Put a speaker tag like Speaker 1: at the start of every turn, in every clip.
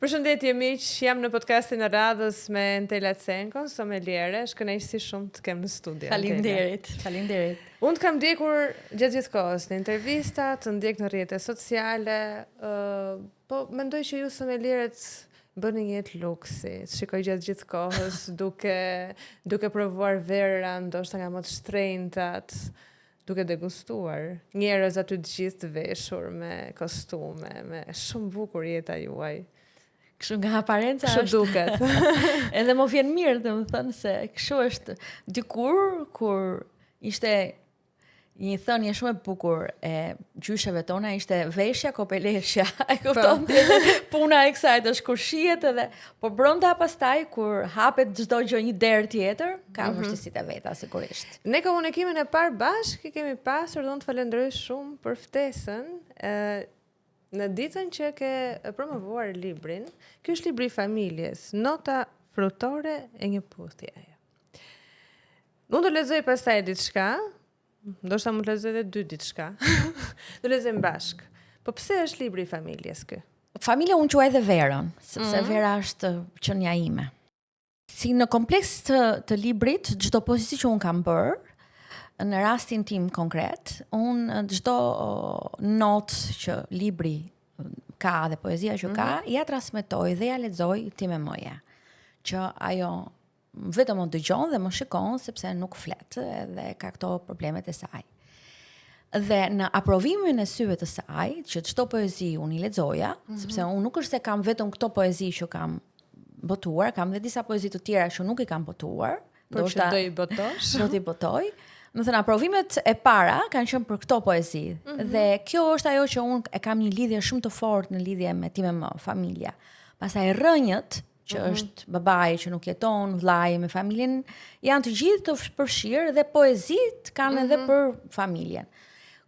Speaker 1: Përshëndetje miq, jam në podcastin e radhës me Entela Tsenkon, sommeliere. Është kënaqësi shumë të kem në studio.
Speaker 2: Faleminderit.
Speaker 1: Unë të kam ndjekur gjatë kohës në intervista, të ndjek në rrjetet sociale, po mendoj që ju sommelierët bëni një jetë luksi. Shikoj gjatë kohës duke provuar vera, ndoshta nga më të shtrenjtat, duke degustuar njerëz aty të gjithë të veshur me kostume, me shumë bukur jeta juaj.
Speaker 2: Kështu nga aparenca
Speaker 1: kështu duket.
Speaker 2: Edhe më vjen mirë domethënë se kështu është dikur kur ishte një thënie shumë e bukur e gjysheve tona, ishte veshja kopeleshja. E kupton ti? Puna e kësaj është kur shihet edhe po brenda pastaj kur hapet çdo gjë një derë tjetër, ka vështirësitë e veta sigurisht.
Speaker 1: Ne komunikimin e parë bashkë kemi pasur dhe unë të falenderoj shumë për ftesën. Në ditën që ke promovuar librin, ky është libri i familjes, nota frutore e një puthjeje. Unë do lexoj pastaj diçka, ndoshta mund të lexoj edhe dy diçka. Do lexojmë bashk. Po pse është libri i familjes ky?
Speaker 2: Familja unë quaj dhe Verën, sepse Vera është qenia ime. Si në kompleks të librit, çdo pozicion që unë kam bërë, në rastin tim konkret, unë çdo notë që libri ka dhe poezia që ka, ja transmetoj dhe ja lexoj ti me moje. Që ajo vetëm më dëgjon dhe më shikon sepse nuk flet dhe ka këto problemet e saj. Dhe në aprovimin e syve të saj, që çdo poezi unë i lexoja, sepse unë nuk është se kam vetëm këto poezi që kam botuar, kam dhe disa poezi të tjera që nuk i kam botuar,
Speaker 1: por që do i botosh.
Speaker 2: Do t'i botoj. Më thënë, aprovimet e para kanë qenë për këto poezi. Dhe kjo është ajo që unë e kam një lidhje shumë të fortë në lidhje me ti me më, familja. Pastaj rrënjët, që është babai që nuk jeton, vllai me familjen, janë të gjithë të përfshirë dhe poezit kanë edhe për familjen.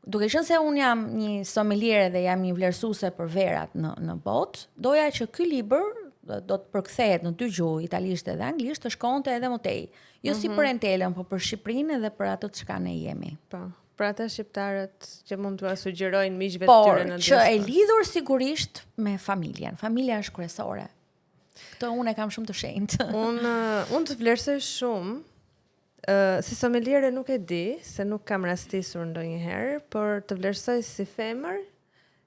Speaker 2: Duke qenë se unë jam një sommeliere dhe jam një vlerësuese për verat në botë, doja që ky libër do të përkthehet në dy gjuhë, italisht dhe anglisht, të shkonte edhe më tej. Jo si për Entelën, po për Shqipërinë dhe për ato çka ne jemi.
Speaker 1: Po. Për ata shqiptarët që mund t'ua sugjerojnë miqve të tyre në
Speaker 2: që e lidhur sigurisht me familjen. Familja është kryesore. Këtë unë e kam shumë të shenjtë.
Speaker 1: Unë të vlerësoj shumë. Si sommeliere nuk e di, se nuk kam rastisur ndonjëherë, por të vlerësoj si femër,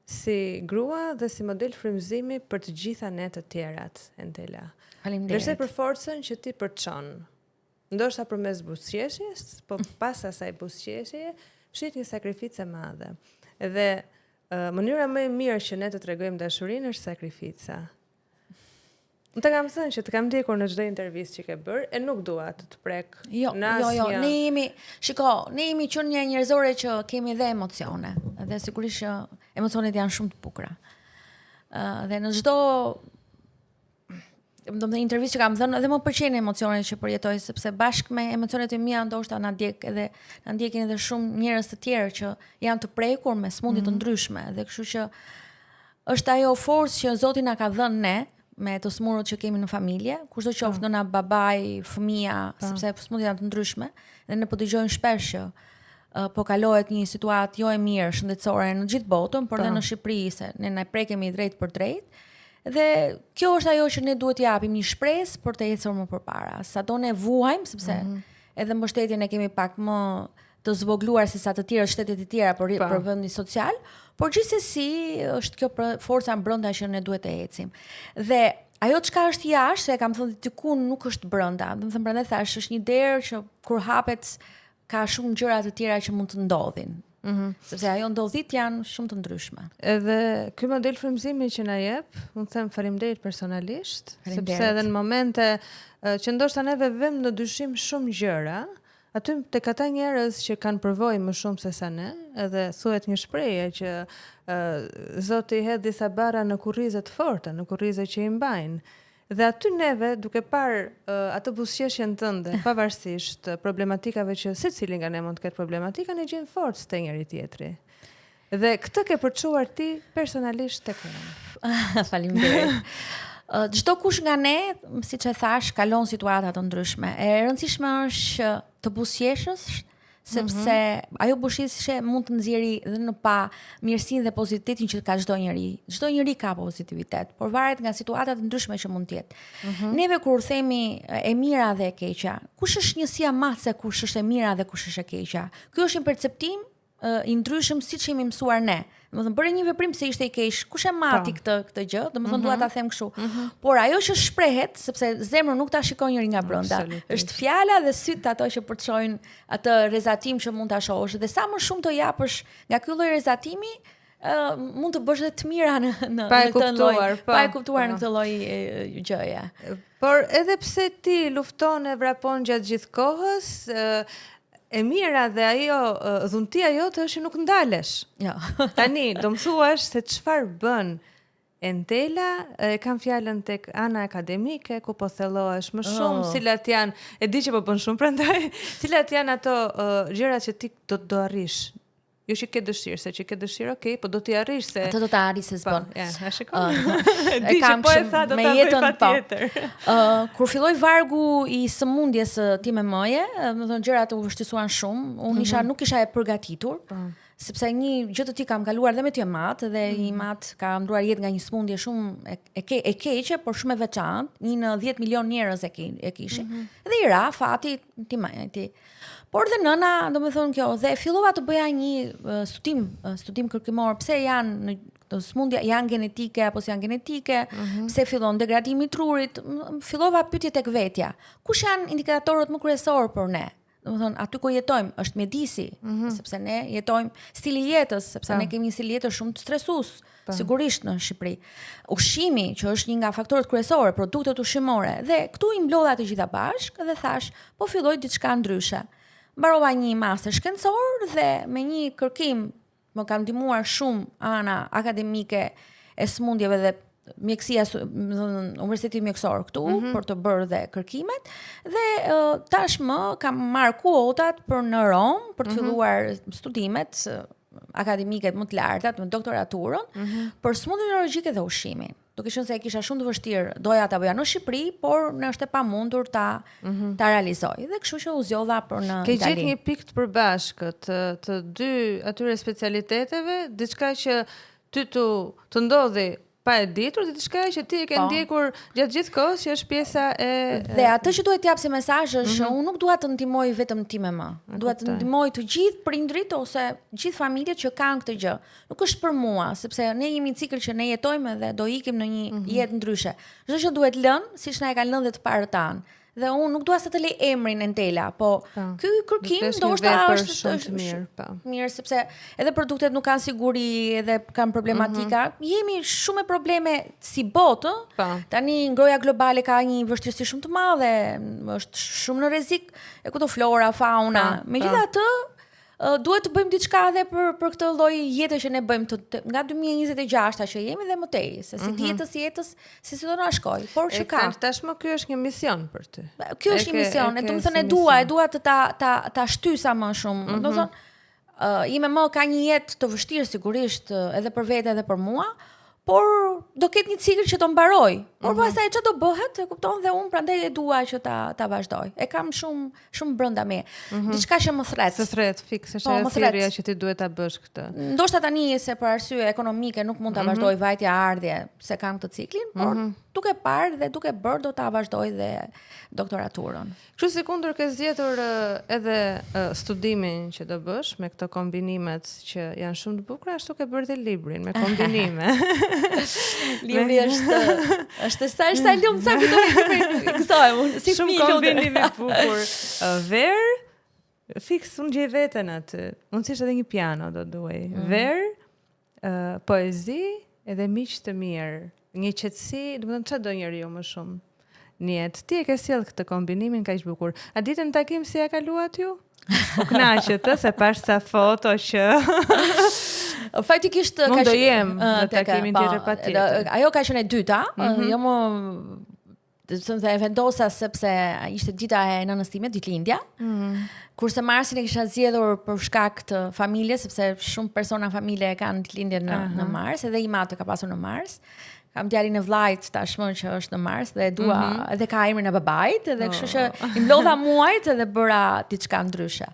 Speaker 1: si grua dhe si model frymëzimi për të gjitha ne të tjerat, Entela.
Speaker 2: Faleminderit.
Speaker 1: Vlerësoj për forcën që ti përçon. Ndoshta përmes buzëqeshjes, po pas asaj buzëqeshje, fshihet një sakrificë e madhe. Dhe mënyra më e mirë që ne të tregojmë dashurinë është sakrifica. Unë të kam thënë që të kam ndjekur në çdo intervistë që ke bërë, e nuk dua të prek.
Speaker 2: Jo, ne jemi qenë një njerëzore që kemi dhe emocione. Dhe sigurisht që emocionet janë shumë të bukura. Dhe në çdo domethënë intervistë që kam dhënë edhe më pëlqejnë emocionet që përjetoj sepse bashkë me emocionet e mia ndoshta na ndjekin edhe shumë njerëz të tjerë që janë të prekur me smundje të ndryshme dhe kështu që është ajo forcë që Zoti na ka dhënë ne me të smurët që kemi në familje, kushdo qoftë nëna, babai, fëmia, sepse smundjet janë të ndryshme dhe ne po dëgjojmë shpesh që po kalohet një situatë jo e mirë shëndetësore në gjithë botën, por edhe në Shqipëri se ne na prekemi drejt për drejt. Dhe kjo është ajo që ne duhet t'japim një shpresë për të ecur më përpara. Sado ne vuajmë sepse edhe mbështetjen e kemi pak më të zvogluar se sa të tjerë shtetet e tjera për vendin social, por gjithsesi është kjo forca brenda që ne duhet të ecim. Dhe ajo çka është jashtë, se kam thënë diku nuk është brenda. Do të them prandaj thash është një derë që kur hapet ka shumë gjëra të tjera që mund të ndodhin. Sepse ajo ndodhit janë shumë të ndryshme.
Speaker 1: Edhe ky model frymëzimi që na jep, unë them faleminderit personalisht, sepse edhe në momente që ndoshta neve vëmë në dyshim shumë gjëra, aty tek ata njerëz që kanë përvojë më shumë se sa ne, edhe thuhet një shprehje që Zoti hedh disa barra në kurrize të forta, në kurrize që i mbajnë. Dhe aty neve, duke parë atë buzëqeshjen tënde, pavarësisht problematikave që secili nga ne mund të ketë problematika, ne gjejmë forcë te njëri tjetri. Dhe këtë ke përçuar ti personalisht tek unë.
Speaker 2: Faleminderit. Çdo kush nga ne, siç e thash, kalon situata të ndryshme. E rëndësishme është që të buzëqeshësh sepse ajo bushishë mund të nxjerrë edhe në pa mirësinë dhe pozitivitetin që ka çdo njeri. Çdo njeri ka pozitivitet, por varet nga situata të ndryshme që mund të jetë. Neve kur themi e mira dhe e keqja, kush është njësia më se kush është e mira dhe kush është e keqja? Ky është një perceptim i ndryshëm siç jemi mësuar ne. Domethënë bëre një veprim se ishte i keq, kush e mati këtë gjë, domethënë dua ta them kështu. Por ajo që shprehet, sepse zemra nuk ta shikon njëri nga brenda, është fjala dhe syt ato që përçojnë atë rezatim që mund ta shohësh dhe sa më shumë të japësh nga ky lloj rezatimi, mund të bësh edhe të mira në këtë lloj, pa e kuptuar në këtë lloj gjëje.
Speaker 1: Por edhe pse ti lufton e vrapon gjatë gjithë kohës, e mira dhe ajo dhuntia jote është që nuk ndalesh.
Speaker 2: Jo.
Speaker 1: Tani do më thuash se çfarë bën Entela, e kam fjalën tek ana akademike ku po thellohesh më shumë, cilat janë, e di që po bën shumë prandaj, cilat janë ato gjërat që ti do arrish. Jo që ke dëshirë, se që ke dëshirë, okay, po do t'i arrish se...
Speaker 2: Atë do t'a arrish se s'bën.
Speaker 1: Ja, a shikon? Di që po e tha, do t'a bëj patjetër.
Speaker 2: Kur filloi vargu i sëmundjes time mëje, më thënë gjërat u vështirësuan shumë, unë nuk isha e përgatitur, sepse një gjë të ti kam kaluar dhe me ty e matë, dhe i matë ka ndruar jetë nga një sëmundje shumë e keqe, por shumë e veçantë, një në 10 milion njerëz e kishin. Dhe i ra, fati, ti. Por dhe nëna, do me thonë kjo, dhe fillova të bëja një studim kërkimor, pse janë në smundja, janë genetike, apo si janë genetike, pse fillon degradimi i trurit, fillova pyetje tek vetja. Kush janë indikatorët më kryesorë për ne? Do me thonë, aty ku jetojmë, është mjedisi, sepse ne jetojmë stili jetës, sepse ne kemi një stil jetës shumë të stresues, sigurisht në Shqipëri. Ushqimi, që është një nga faktorët kryesorë, produktet ushqimore, dhe këtu i mblodha të gjitha bashkë dhe thash, po filloj diçka ndryshe. Mbarova një master shkencor dhe me një kërkim më ka ndihmuar shumë ana akademike e smundjeve dhe mjekësia, Universiteti Mjekësor këtu për të bërë dhe kërkimet dhe tashmë kam marrë kuotat për në Rom për të filluar studimet akademike më të larta, me doktoraturën për smundjen neurologjike dhe ushqimin. Duke qenë se e kisha shumë të vështirë, doja ta bëja në Shqipëri, por në është e pamundur ta realizoj. Dhe kështu që u zgjodha për në Itali.
Speaker 1: Ke gjetë një pikë të përbashkët të dy atyre specialiteteve, diçka që ty të ndodhi pa e ditur, dhe diçka që ti e ke ndjekur gjatë gjithë kohës, që është pjesa e...
Speaker 2: Dhe atë që duhet t'jap si mesazh është unë nuk dua të ndihmoj vetëm ti me më. Dua të ndihmoj të gjithë prindrit ose gjithë familjet që kanë këtë gjë. Nuk është për mua, sepse ne jemi cikël që ne jetojmë dhe do ikim në një jetë ndryshe. Çdo gjë duhet lënë, siç na e kanë lënë dhe të parët tanë. Dhe unë nuk dua se të lej emrin Entela, po ky kërkim ndoshta është mirë, sepse edhe produktet nuk kanë siguri, edhe kanë problematika. Jemi shumë me probleme si botë. Tani ngroja globale ka një vështirësi shumë të madhe, është shumë në rrezik e këto flora, fauna. Megjithatë, duhet të bëjmë diçka edhe për këtë lloj jete që ne bëjmë nga 2026 që jemi dhe më tej, se si jetës se si do na shkoj, por që ka.
Speaker 1: Tashmë ky është një mision për ty.
Speaker 2: Ky është një mision, do të thënë e dua të ta shtysa më shumë. Do të thonë, ime më ka një jetë të vështirë sigurisht edhe për vete edhe për mua, por do ketë një cikël që do mbaroj. Por pastaj çfarë do bëhet, e kupton, dhe unë prandaj e dua që ta vazhdoj. E kam shumë brenda me. Diçka që më thret.
Speaker 1: Se thret fikse është e thirrja që ti duhet ta bësh këtë.
Speaker 2: Ndoshta tani se për arsye ekonomike nuk mund ta vazhdoj vajtja ardhje se kam këtë ciklin, por duke parë dhe duke bërë do ta vazhdoj dhe doktoraturën.
Speaker 1: Kështu si kundër ke zgjedhur edhe studimin që do bësh me këto kombinimet që janë shumë të bukura, ashtu ke bërë dhe librin me kombinime.
Speaker 2: Libri është sa lumë sa këto kësaj unë si
Speaker 1: shumë kombinime të bukur. Ver, fiks unë gjej veten aty. Unë thjesht edhe një piano do duaj. Ver, poezi edhe miq të mirë. Një qetësi, domethënë çfarë do njeriu më shumë? Njet, ti e ke sjell këtë kombinimin kaq bukur. A ditën takim si ja kaluat ju? U kënaqet se pash sa foto që
Speaker 2: faktikisht
Speaker 1: ka do jem në takimin tjetër patjetër.
Speaker 2: Ajo ka qenë e dyta, jo më të vendosa sepse ishte dita e nënës time, ditëlindja. Kurse marsin e kisha zgjedhur për shkak të familjes, sepse shumë persona familje kanë ditëlindjen në mars, edhe i matë ka pasur në mars. Kam djalin e vllajt tashmë që është në mars dhe dua edhe ka emrin e babait, edhe kështu që i mblodha muajt edhe bëra diçka ndryshe.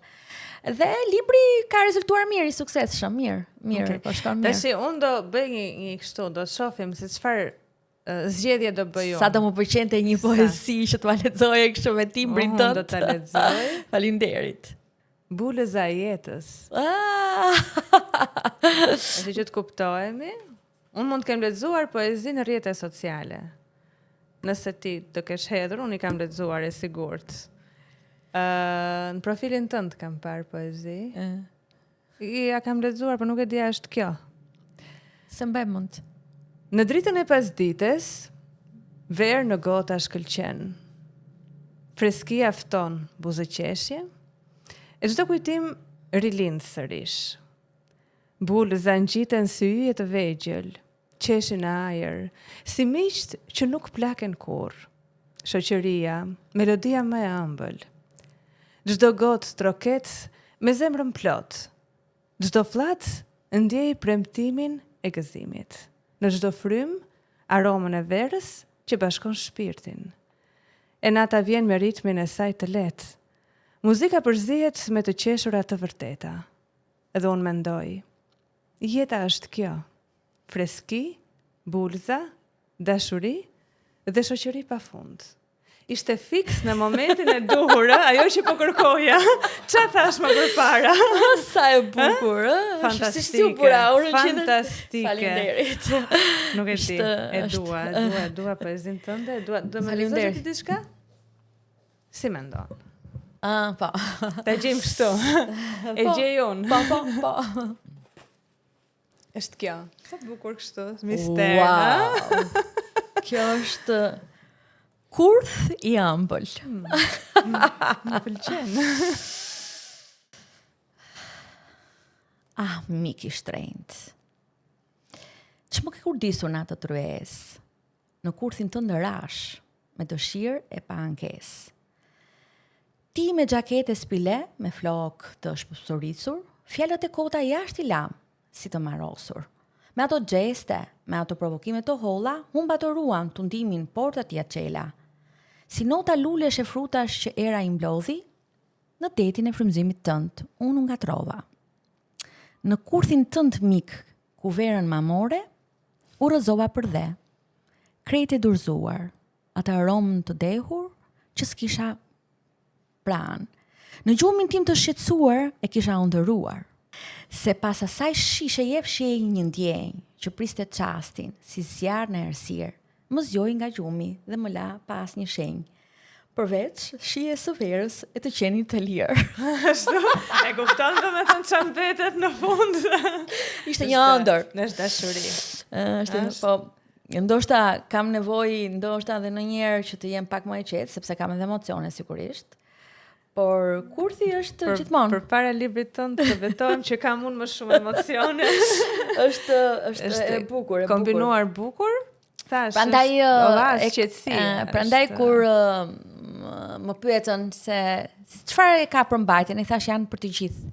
Speaker 2: Dhe libri ka rezultuar mirë, I suksesshëm, mirë, po shkon mirë.
Speaker 1: Tashi unë do bëj një kështu, do shohim se çfarë zgjedhje do bëj unë.
Speaker 2: Sa do më pëlqente një poezi që t'ua lexoje kështu me timbrin tënd.
Speaker 1: Do ta lexoj.
Speaker 2: Faleminderit.
Speaker 1: Bulëza e jetës. Është që të kuptohemi. Unë mund të kem lexuar poezi në rrjete sociale. Nëse ti të kesh hedhur, unë I kam lexuar e sigurt. Në profilin tënd kam parë poezi. Ja kam lexuar, por nuk e dija është kjo.
Speaker 2: Se mbaj mund.
Speaker 1: Në dritën e pasdites, verë në gota shkëlqen. Freskia fton buzëqeshje, e çdo kujtim rilind sërish. Bulëza ngjiten si yje të vegjël, qeshin në ajër, si miqt që nuk plaken kurrë. Shoqëria, melodia më e ëmbël. Çdo gotë troket me zemrën plot. Çdo flat ndjej premtimin e gëzimit. Në çdo frym, aromën e verës që bashkon shpirtin. E nata vjen me ritmin e saj të lehtë. Muzika përzihet me të qeshura të vërteta. Edhe unë mendoj, jeta është kjo. Freski, bulza, dashuri dhe shoqëri pafund. Ishte fiks në momentin e duhur, ajo që po kërkoja. Ç'a thash më përpara?
Speaker 2: Sa e bukur,
Speaker 1: Fantastike. Fantastike.
Speaker 2: Faleminderit.
Speaker 1: Nuk e di, e dua poezin tënde, dua më lexosh ti diçka? Si mendon?
Speaker 2: Po.
Speaker 1: Ta gjejmë kështu. E gjej unë.
Speaker 2: Po.
Speaker 1: Është kjo. Sa bukur kështu, mister.
Speaker 2: Wow. Kjo është kurth I ëmbël.
Speaker 1: Më pëlqen.
Speaker 2: Mik I shtrenjtë. Ç'më ke kurdisur në atë tryez, në kurthin tënd rash, me dëshirë e pa ankesë. Ti me xhakete spile, me flok të shpëpsorisur, fjalët e kota jashtë I lam, si të marrosur. Me ato gjeste, me ato provokime të holla, humba të ruan tundimin portat ja qela. Si nota lulesh e frutash që era I mblodhi, në detin e frymëzimit tënd, unë ngatrova. Në kurthin tënd mik, ku verën mamore, u rrëzova për dhe. Krejt e durzuar, atë aromën të dehur, që s'kisha pranë. Në gjumin tim të shqetësuar, e kisha undëruar. Se pas asaj shishe jep shej një ndjenjë, që priste çastin, si zjarr në errësirë. Më zgjoi nga gjumi dhe më la pas një shenjë. Përveç shije së verës e të qenit të lirë.
Speaker 1: Ashtu, e kupton domethënë çan vetet në fund.
Speaker 2: Ishte një ëndër.
Speaker 1: Është dashuri.
Speaker 2: Po, ndoshta kam nevojë, ndoshta edhe ndonjëherë që të jem pak më e qetë, sepse kam edhe emocione sigurisht. Por kurthi është gjithmonë.
Speaker 1: Përpara librit tënd të vetojmë që kam unë më shumë emocione.
Speaker 2: është e bukur,
Speaker 1: kombinuar bukur.
Speaker 2: Prandaj
Speaker 1: qetësi.
Speaker 2: Prandaj kur më pyetën se çfarë e ka përmbajtjen, I thash janë për të gjithë.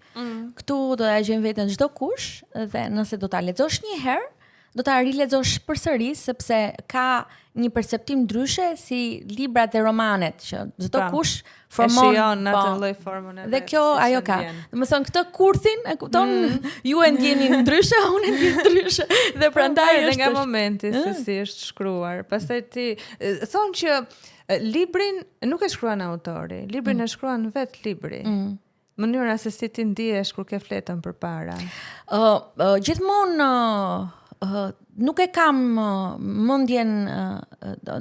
Speaker 2: Këtu do ta gjejmë veten çdo kush dhe nëse do ta lexosh një herë, do ta rilexosh përsëri sepse ka një perceptim ndryshe si librat e romanet që çdo kush formon
Speaker 1: në atë lloj formën
Speaker 2: dhe kjo ajo ka. Domethënë këtë kurthin e kupton ju e ndjeni ndryshe, unë e ndjej ndryshe dhe prandaj
Speaker 1: edhe nga momenti se si është shkruar. Pastaj ti thonë që librin nuk e shkruan autori, librin e shkruan vetë libri. Mënyra se si ti ndihesh kur ke fletën përpara.
Speaker 2: Gjithmonë nuk e kam mendjen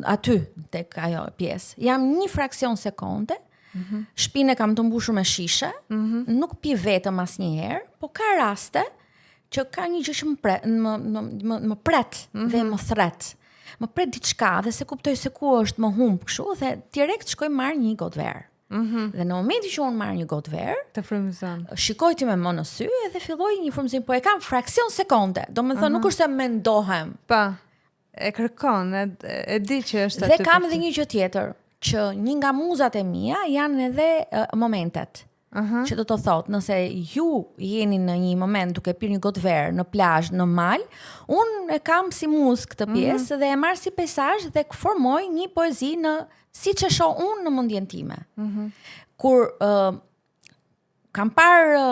Speaker 2: aty tek ajo pjesë. Jam një fraksion sekonde. Shpinë kam të mbushur me shishe, nuk pi vetëm asnjëherë, po ka raste që ka një gjë që më pret dhe më thret. Më pret diçka dhe se kuptoj se ku është më humb kështu dhe direkt shkoj marr një gotë verë. Dhe në momentin që unë marr një gotë verë,
Speaker 1: të frymëzon.
Speaker 2: Shikoj ti me më në sy dhe filloj një frymëzim, po e kam fraksion sekonde. Domethënë nuk është se mendohem.
Speaker 1: Pa. E kërkon, e di që është
Speaker 2: aty. Dhe kam edhe një gjë tjetër, që një nga muzat e mia janë edhe momentet. Që do të thotë, nëse ju jeni në një moment duke pirë një gotë verë në plazh, në mal, unë e kam si muzë këtë pjesë dhe e marr si peizazh dhe formoj një poezi siç e shoh unë në mendjen time. Kur kam parë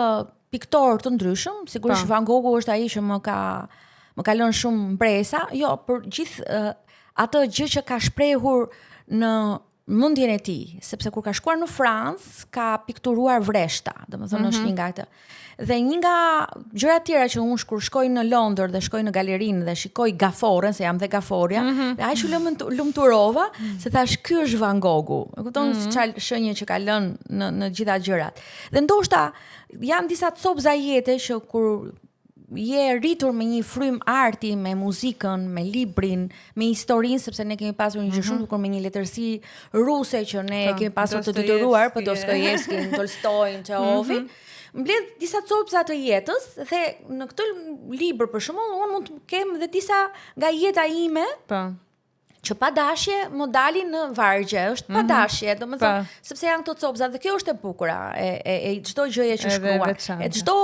Speaker 2: piktorë të ndryshëm, sigurisht Van Goghu është ai që më ka lënë shumë mbresa, jo, për gjithë atë gjë që ka shprehur në mendjen e tij, sepse kur ka shkuar në Francë, ka pikturuar vreshta, domethënë është një nga ato. Dhe një nga gjërat tjera që unë kur shkoj në Londër dhe shkoj në galerinë dhe shikoj gaforën, se jam dhe gaforja, dhe aq u lumturova, se thash ky është Van Goghu. E kupton çfarë shenjë që ka lënë në gjitha gjërat. Dhe ndoshta janë disa copza jete që kur je rritur me një frym arti, me muzikën, me librin, me historinë, sepse ne kemi pasur një gjë shumë bukur me një letërsi ruse që ne kemi pasur të detyruar, për Dostojevskin, Tolstojin, Çehovin. Mbledh disa copsa të jetës dhe në këtë libër për shembull unë mund të kem dhe disa nga jeta ime. Që pa dashje më dalin në vargje, është pa dashje, domethënë, sepse janë këto copza dhe kjo është e bukura e çdo gjëje që shkruan. E çdo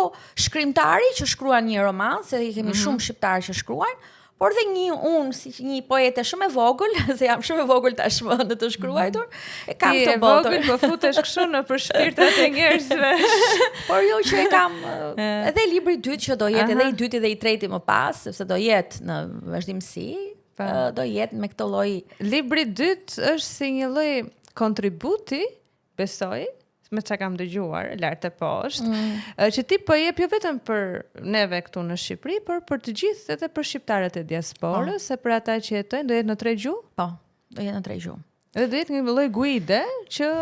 Speaker 2: shkrimtari që shkruan një roman, se i kemi shumë shqiptarë që shkruajnë, por dhe unë si një poete shumë e vogël, se jam shumë e vogël tashmë në të shkruajtur, e kam të botë.
Speaker 1: Ti e vogël, po futesh kështu në për shpirtrat e njerëzve.
Speaker 2: Por jo që e kam edhe libri i dytë që do jetë edhe i dyti dhe i treti më pas, sepse do jetë në vazhdimsi. Do jetë me këtë lloj.
Speaker 1: Libri i dytë është si një lloj kontributi, besoj, me çka kam dëgjuar lart e poshtë, që ti po jep jo vetëm për neve këtu në Shqipëri, por për të gjithë edhe për shqiptarët e diasporës, se për ata që jetojnë do jetë në 3 gjuhë?
Speaker 2: Po, do jetë në 3 gjuhë.
Speaker 1: Edhe do jetë një lloj guide që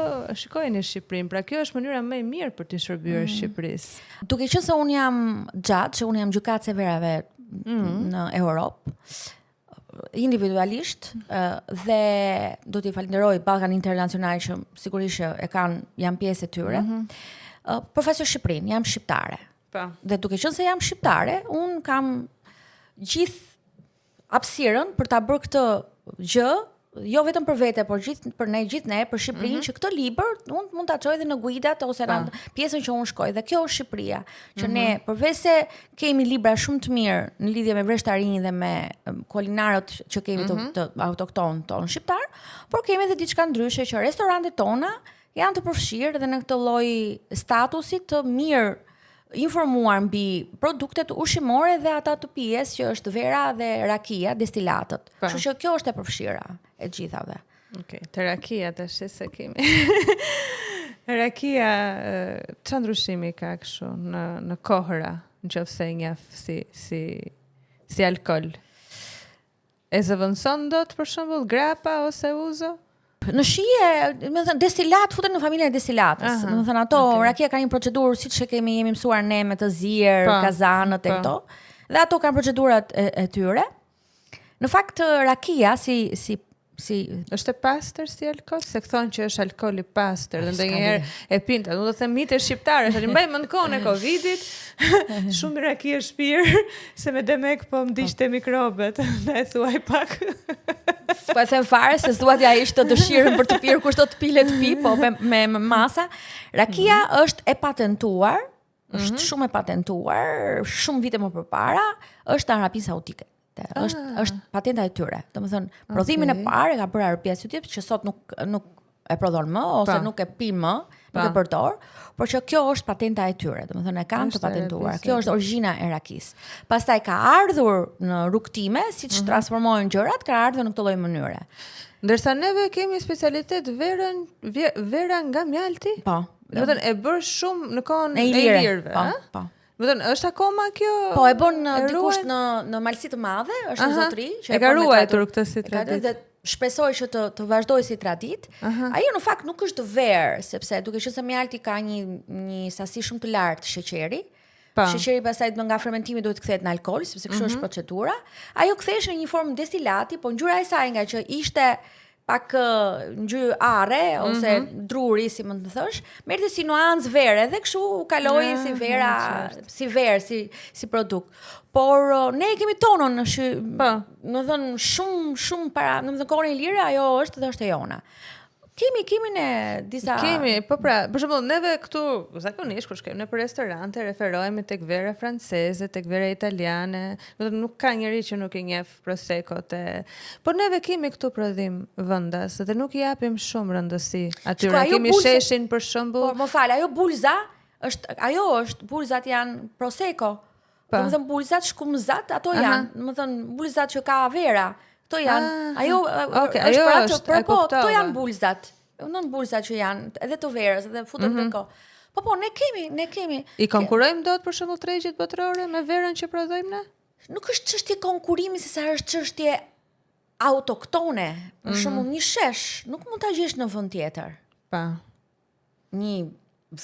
Speaker 1: shikojnë Shqipërinë. Pra kjo është mënyra më e mirë për të shërbyer Shqipërisë.
Speaker 2: Duke qenë se unë jam judge, unë jam gjykatëse verave në Europë, individualisht dhe do t'i falenderoj Ballkan Internacional që sigurisht janë pjesë e tyre. Përfaqësoj Shqipërinë, jam shqiptare. Dhe duke qenë se jam shqiptare, un kam gjithë hapësirën për ta bërë këtë gjë, jo vetëm për vete, por për ne gjithë për Shqipërinë, që këtë libër unë mund ta çoj edhe në guidat ose në pjesën që unë shkoj. Dhe kjo është Shqipëria, që ne përveç se kemi libra shumë të mirë në lidhje me vreshtarin dhe me kulinarët që kemi të autokton tonë shqiptar, por kemi edhe diçka ndryshe që restorantet tona janë të përfshirë dhe në këtë lloj statusi të mirë informuar mbi produktet ushqimore dhe ata të pijes që është vera dhe rakia, destilatët. Kështu që kjo është e përfshira e gjithave.
Speaker 1: Okej, te rakia tash se kemi. Rakia çfarë ndryshimi ka kështu në kohëra, nëse e njeh si alkol? E zëvendëson dot për shembull grapa ose uzo?
Speaker 2: Në shije, më thënë, destilat futen në familjen e destilatës. Më thënë, ato rakia ka një procedurë siç e jemi mësuar ne me të zier, kazanët e këto. Dhe ato kanë procedurat e tyre. Në fakt rakia si
Speaker 1: është e pastër si alkol, se thonë që është alkol i pastër dhe ndonjëherë e pinta. Do të them mitë shqiptare, tani mbaj mend kohën e Covidit, shumë raki është pirë, se me demek po ndiqte mikrobet, dhe e thuaj pak.
Speaker 2: Po e them fare se s'dua t'ja ish të dëshirën për të pirë kushto të pile të pi, po me masa. Rakia është e patentuar, është shumë e patentuar, shumë vite më përpara, është Arabia Saudite. Është patenta e tyre. Domethënë, prodhimin e parë ka bërë Arabia Saudite, që sot nuk e prodhon më ose nuk e pin më, nuk e përdor, por që kjo është patenta e tyre. Domethënë, e kanë të patentuar. Kjo është origjina e rakisë. Pastaj ka ardhur në rrugtime, siç transformohen gjërat, ka ardhur në këtë lloj mënyre.
Speaker 1: Ndërsa neve kemi specialitet vera nga mjalti?
Speaker 2: Po.
Speaker 1: Domethënë, e bër shumë në kohën e lirëve,
Speaker 2: po.
Speaker 1: Është akoma kjo?
Speaker 2: Po, e bën dikush në Malsi të Madhe, është një zotëri që
Speaker 1: e ka ruajtur këtë si traditë.
Speaker 2: Dhe shpresoj që të vazhdojë si traditë. Ajo në fakt nuk është të verë, sepse duke qenë se mjalti ka një sasi shumë të lartë sheqeri. Sheqeri pastaj nga fermentimi duhet kthehet në alkool, sepse kështu është procedura. Ajo kthehesh në një formë destilati, po ngjyra e saj nga që ishte pak ngjyrë are ose druri, si mund të thosh, merrte si nuancë vere dhe kështu u kaloi si vera, si verë, si produkt. Por ne kemi tonën në thënë shumë para, në kohën e lirë ajo është dhe është e jona. Kemi ne disa...
Speaker 1: po pra, për shembull, neve këtu, zakonisht, kur shkojmë në për restorante, referohemi tek vera franceze, tek vera italiane, nuk ka njeri që nuk i njeh Prosecco-t. Por neve kemi këtu prodhim vendas, dhe nuk i japim shumë rëndësi atyre. Kemi sheshin për shembull.
Speaker 2: Po, më fal, ajo bulza Ajo është bulzat janë prosecco. Domethënë bulzat shkumzat, ato janë. Domethënë bulzat që ka vera. Kto janë. Ajo është për ato, këto janë bulzat. Non bulzat që janë edhe të verës, edhe futen në kohë. Po, ne kemi.
Speaker 1: I konkurrojmë dot për shembull tregjet botërore me verën që prodhojmë ne?
Speaker 2: Nuk është çështje konkurrimi, se sa është çështje autoktone. Për shembull, një shesh nuk mund ta gjesh në vend tjetër. Një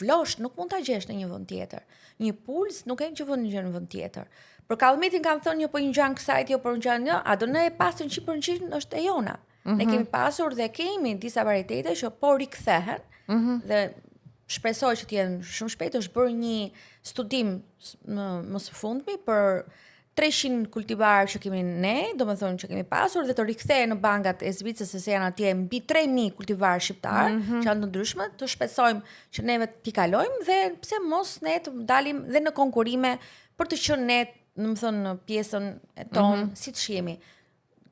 Speaker 2: vlosh nuk mund ta gjesh në një vend tjetër. Një pulz nuk e gjen në vend tjetër. Për kallmetin kanë thënë jo po i ngjan kësajt, jo po i ngjan jo, a do ne e pasur 100% është e jona. Ne kemi pasur dhe kemi disa varietete që po rikthehen dhe shpresoj që të jenë shumë shpejt. Është bërë një studim më së fundmi për 300 kultivar që kemi ne, domethënë që kemi pasur dhe të rikthehen në bankat e Zvicrës, se janë atje mbi 3000 kultivar shqiptar që janë të ndryshme, të shpresojmë që neve t'i kalojmë dhe pse mos ne të dalim dhe në konkurime për të qenë ne, domethënë në pjesën e tonë siç jemi.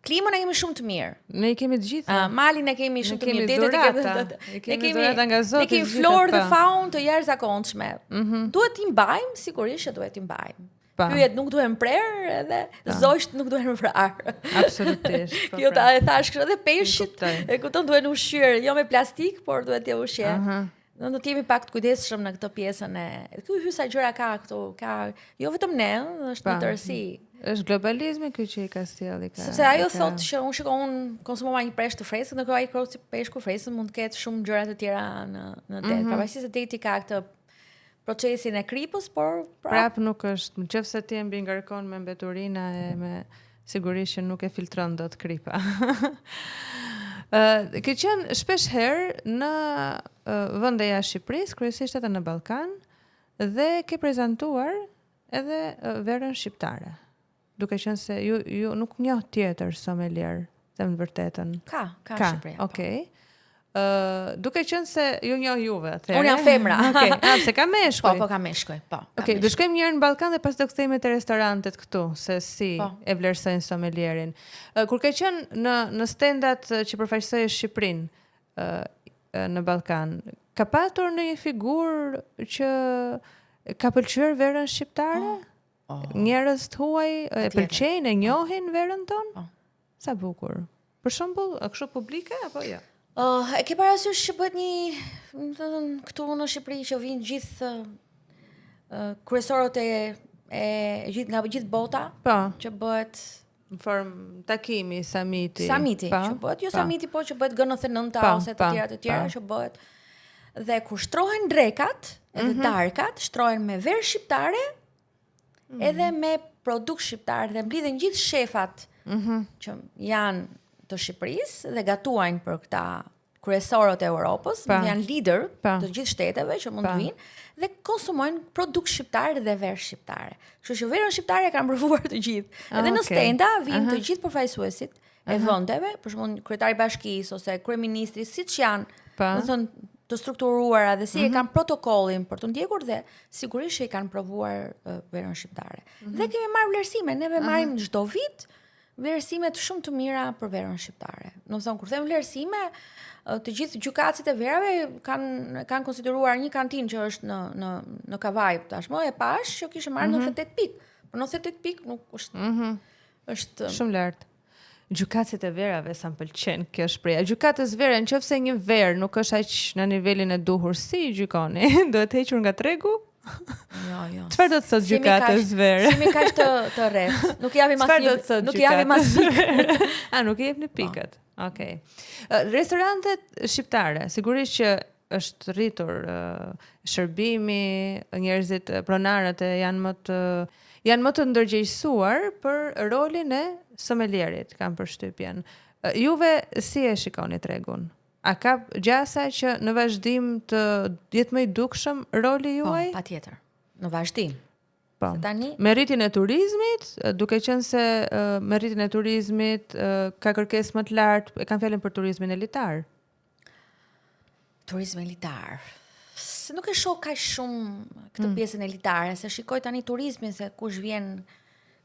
Speaker 2: Klimën e kemi shumë të mirë. Ne i kemi të gjitha. Malin e kemi shumë të mirë. Ne kemi durata nga Zoti. Ne kemi florë dhe faunë të jashtëzakonshme. Duhet t'i mbajmë, sigurisht që duhet t'i mbajmë. Pyet nuk duhen prerë edhe zogjt nuk duhen vrarë.
Speaker 1: Absolutisht.
Speaker 2: Kjo ta e thash kështu edhe peshqit. E kupton, duhen ushqyer, jo me plastik, por duhet të ushqyer. Do të jemi pak të kujdesshëm në këtë pjesën e. Këtu hysa gjëra ka këtu, jo vetëm ne, është një tërësi.
Speaker 1: Është globalizmi ky që i ka sjellë ka.
Speaker 2: Sepse ajo thotë që unë konsumova një peshk të freskët, ndërkohë ai kroci peshku freskët mund të ketë shumë gjëra të tjera në det. Pavarësisht se deti ka këtë procesin e kripës, por
Speaker 1: prap nuk është, nëse ti e mbi ngarkon me mbeturina e me sigurisht që nuk e filtron dot kripa. Ke qenë shpesh herë në vende jashtë Shqipërisë, kryesisht edhe në Ballkan, dhe ke prezantuar edhe verën shqiptare. Duke qenë se ju nuk njoh tjetër sommelier, them vërtetën.
Speaker 2: Ka Shqipëri.
Speaker 1: Okej. Duke qenë se ju njoh juve, atëherë.
Speaker 2: Unë jam femra.
Speaker 1: Okej, se ka meshkuj.
Speaker 2: Po ka meshkuj, po.
Speaker 1: Okej, do shkojmë një herë në Ballkan dhe pas do kthehemi te restorantet këtu, se si e vlerësojnë sommelierin. Kur ke qenë në stendat që përfaqësojnë Shqipërinë në Ballkan, ka patur ndonjë figurë që ka pëlqyer verën shqiptare? Njerëz të huaj e pëlqejnë, e njohin verën tonë? Sa bukur. Për shembull, kështu publike apo jo?
Speaker 2: E ke parasysh që bëhet këtu në Shqipëri që vinë gjithë kryesorët nga gjithë bota, që bëhet
Speaker 1: në formë takimi, samiti.
Speaker 2: Që bëhet, jo samiti, po që bëhet G99 ose të tjera që bëhet. Dhe kur shtrohen drekat, edhe darkat, shtrohen me verë shqiptare, edhe me produkt shqiptar, dhe mblidhen gjithë shefat që janë të Shqipërisë dhe gatuajnë për këta kryesorët e Europës, janë lider të gjithë shteteve që mund të vinë dhe konsumojnë produkt shqiptar dhe verë shqiptare. Kështu që verën shqiptare kanë provuar të gjithë. Edhe në stenda vinë të gjithë përfaqësuesit e vendeve, për shembull kryetari i bashkisë ose kryeministri, siç janë, do të thonë të strukturuara dhe si e kanë protokollin për të ndjekur dhe sigurisht që i kanë provuar verën shqiptare. Dhe kemi marrë vlerësime, neve marrim çdo vit vlerësime të shumë të mira për verën shqiptare. Do të thonë kur them vlerësime, të gjithë gjykatësit e verave kanë konsideruar një kantinë që është në Kavaj tashmë, e pash që kishte marrë 98 pikë. Por 98 pikë nuk është
Speaker 1: shumë lart. Gjykatësit e verave sa më pëlqen kjo shprehje. Gjykatës verë, nëse një verë nuk është aq në nivelin e duhur, si gjykoni? Duhet hequr nga tregu?
Speaker 2: Jo.
Speaker 1: Çfarë do të thotë gjykatës verë?
Speaker 2: Si më kaq të rreth. Nuk javi mas pikë.
Speaker 1: Nuk i jepni pikët. Okej. Restorantet shqiptare, sigurisht që është rritur shërbimi, njerëzit, pronarët janë më të ndërgjegjësuar për rolin e sommelierit, kam përshtypjen. Juve si e shikoni tregun? A ka gjasa që në vazhdim të jetë më i dukshëm roli juaj?
Speaker 2: Po, patjetër. Në vazhdim.
Speaker 1: Po. Me rritjen e turizmit, duke qenë se me rritjen e turizmit ka kërkesë më të lartë, e kam fjalën për turizmin elitar.
Speaker 2: Turizmi elitar. Se nuk e shoh kaq shumë këtë pjesën elitare, se shikoj tani turizmin se kush vjen,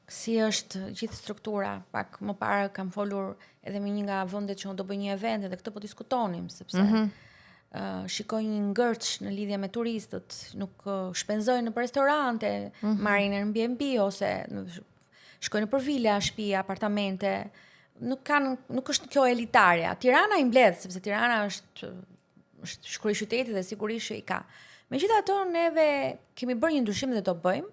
Speaker 2: si është gjithë struktura. Pak më parë kam folur edhe me një nga vendet që do bëj një event dhe këtë po diskutonim, sepse shikojnë një ngërç në lidhje me turistët, nuk shpenzojnë në restorante, marrin Airbnb ose shkojnë për vila, shtëpi, apartamente. Nuk është kjo elitarja. Tirana i mbledh, sepse Tirana është kryeqyteti dhe sigurisht që i ka. Megjithatë, neve kemi bërë një ndryshim dhe do bëjmë.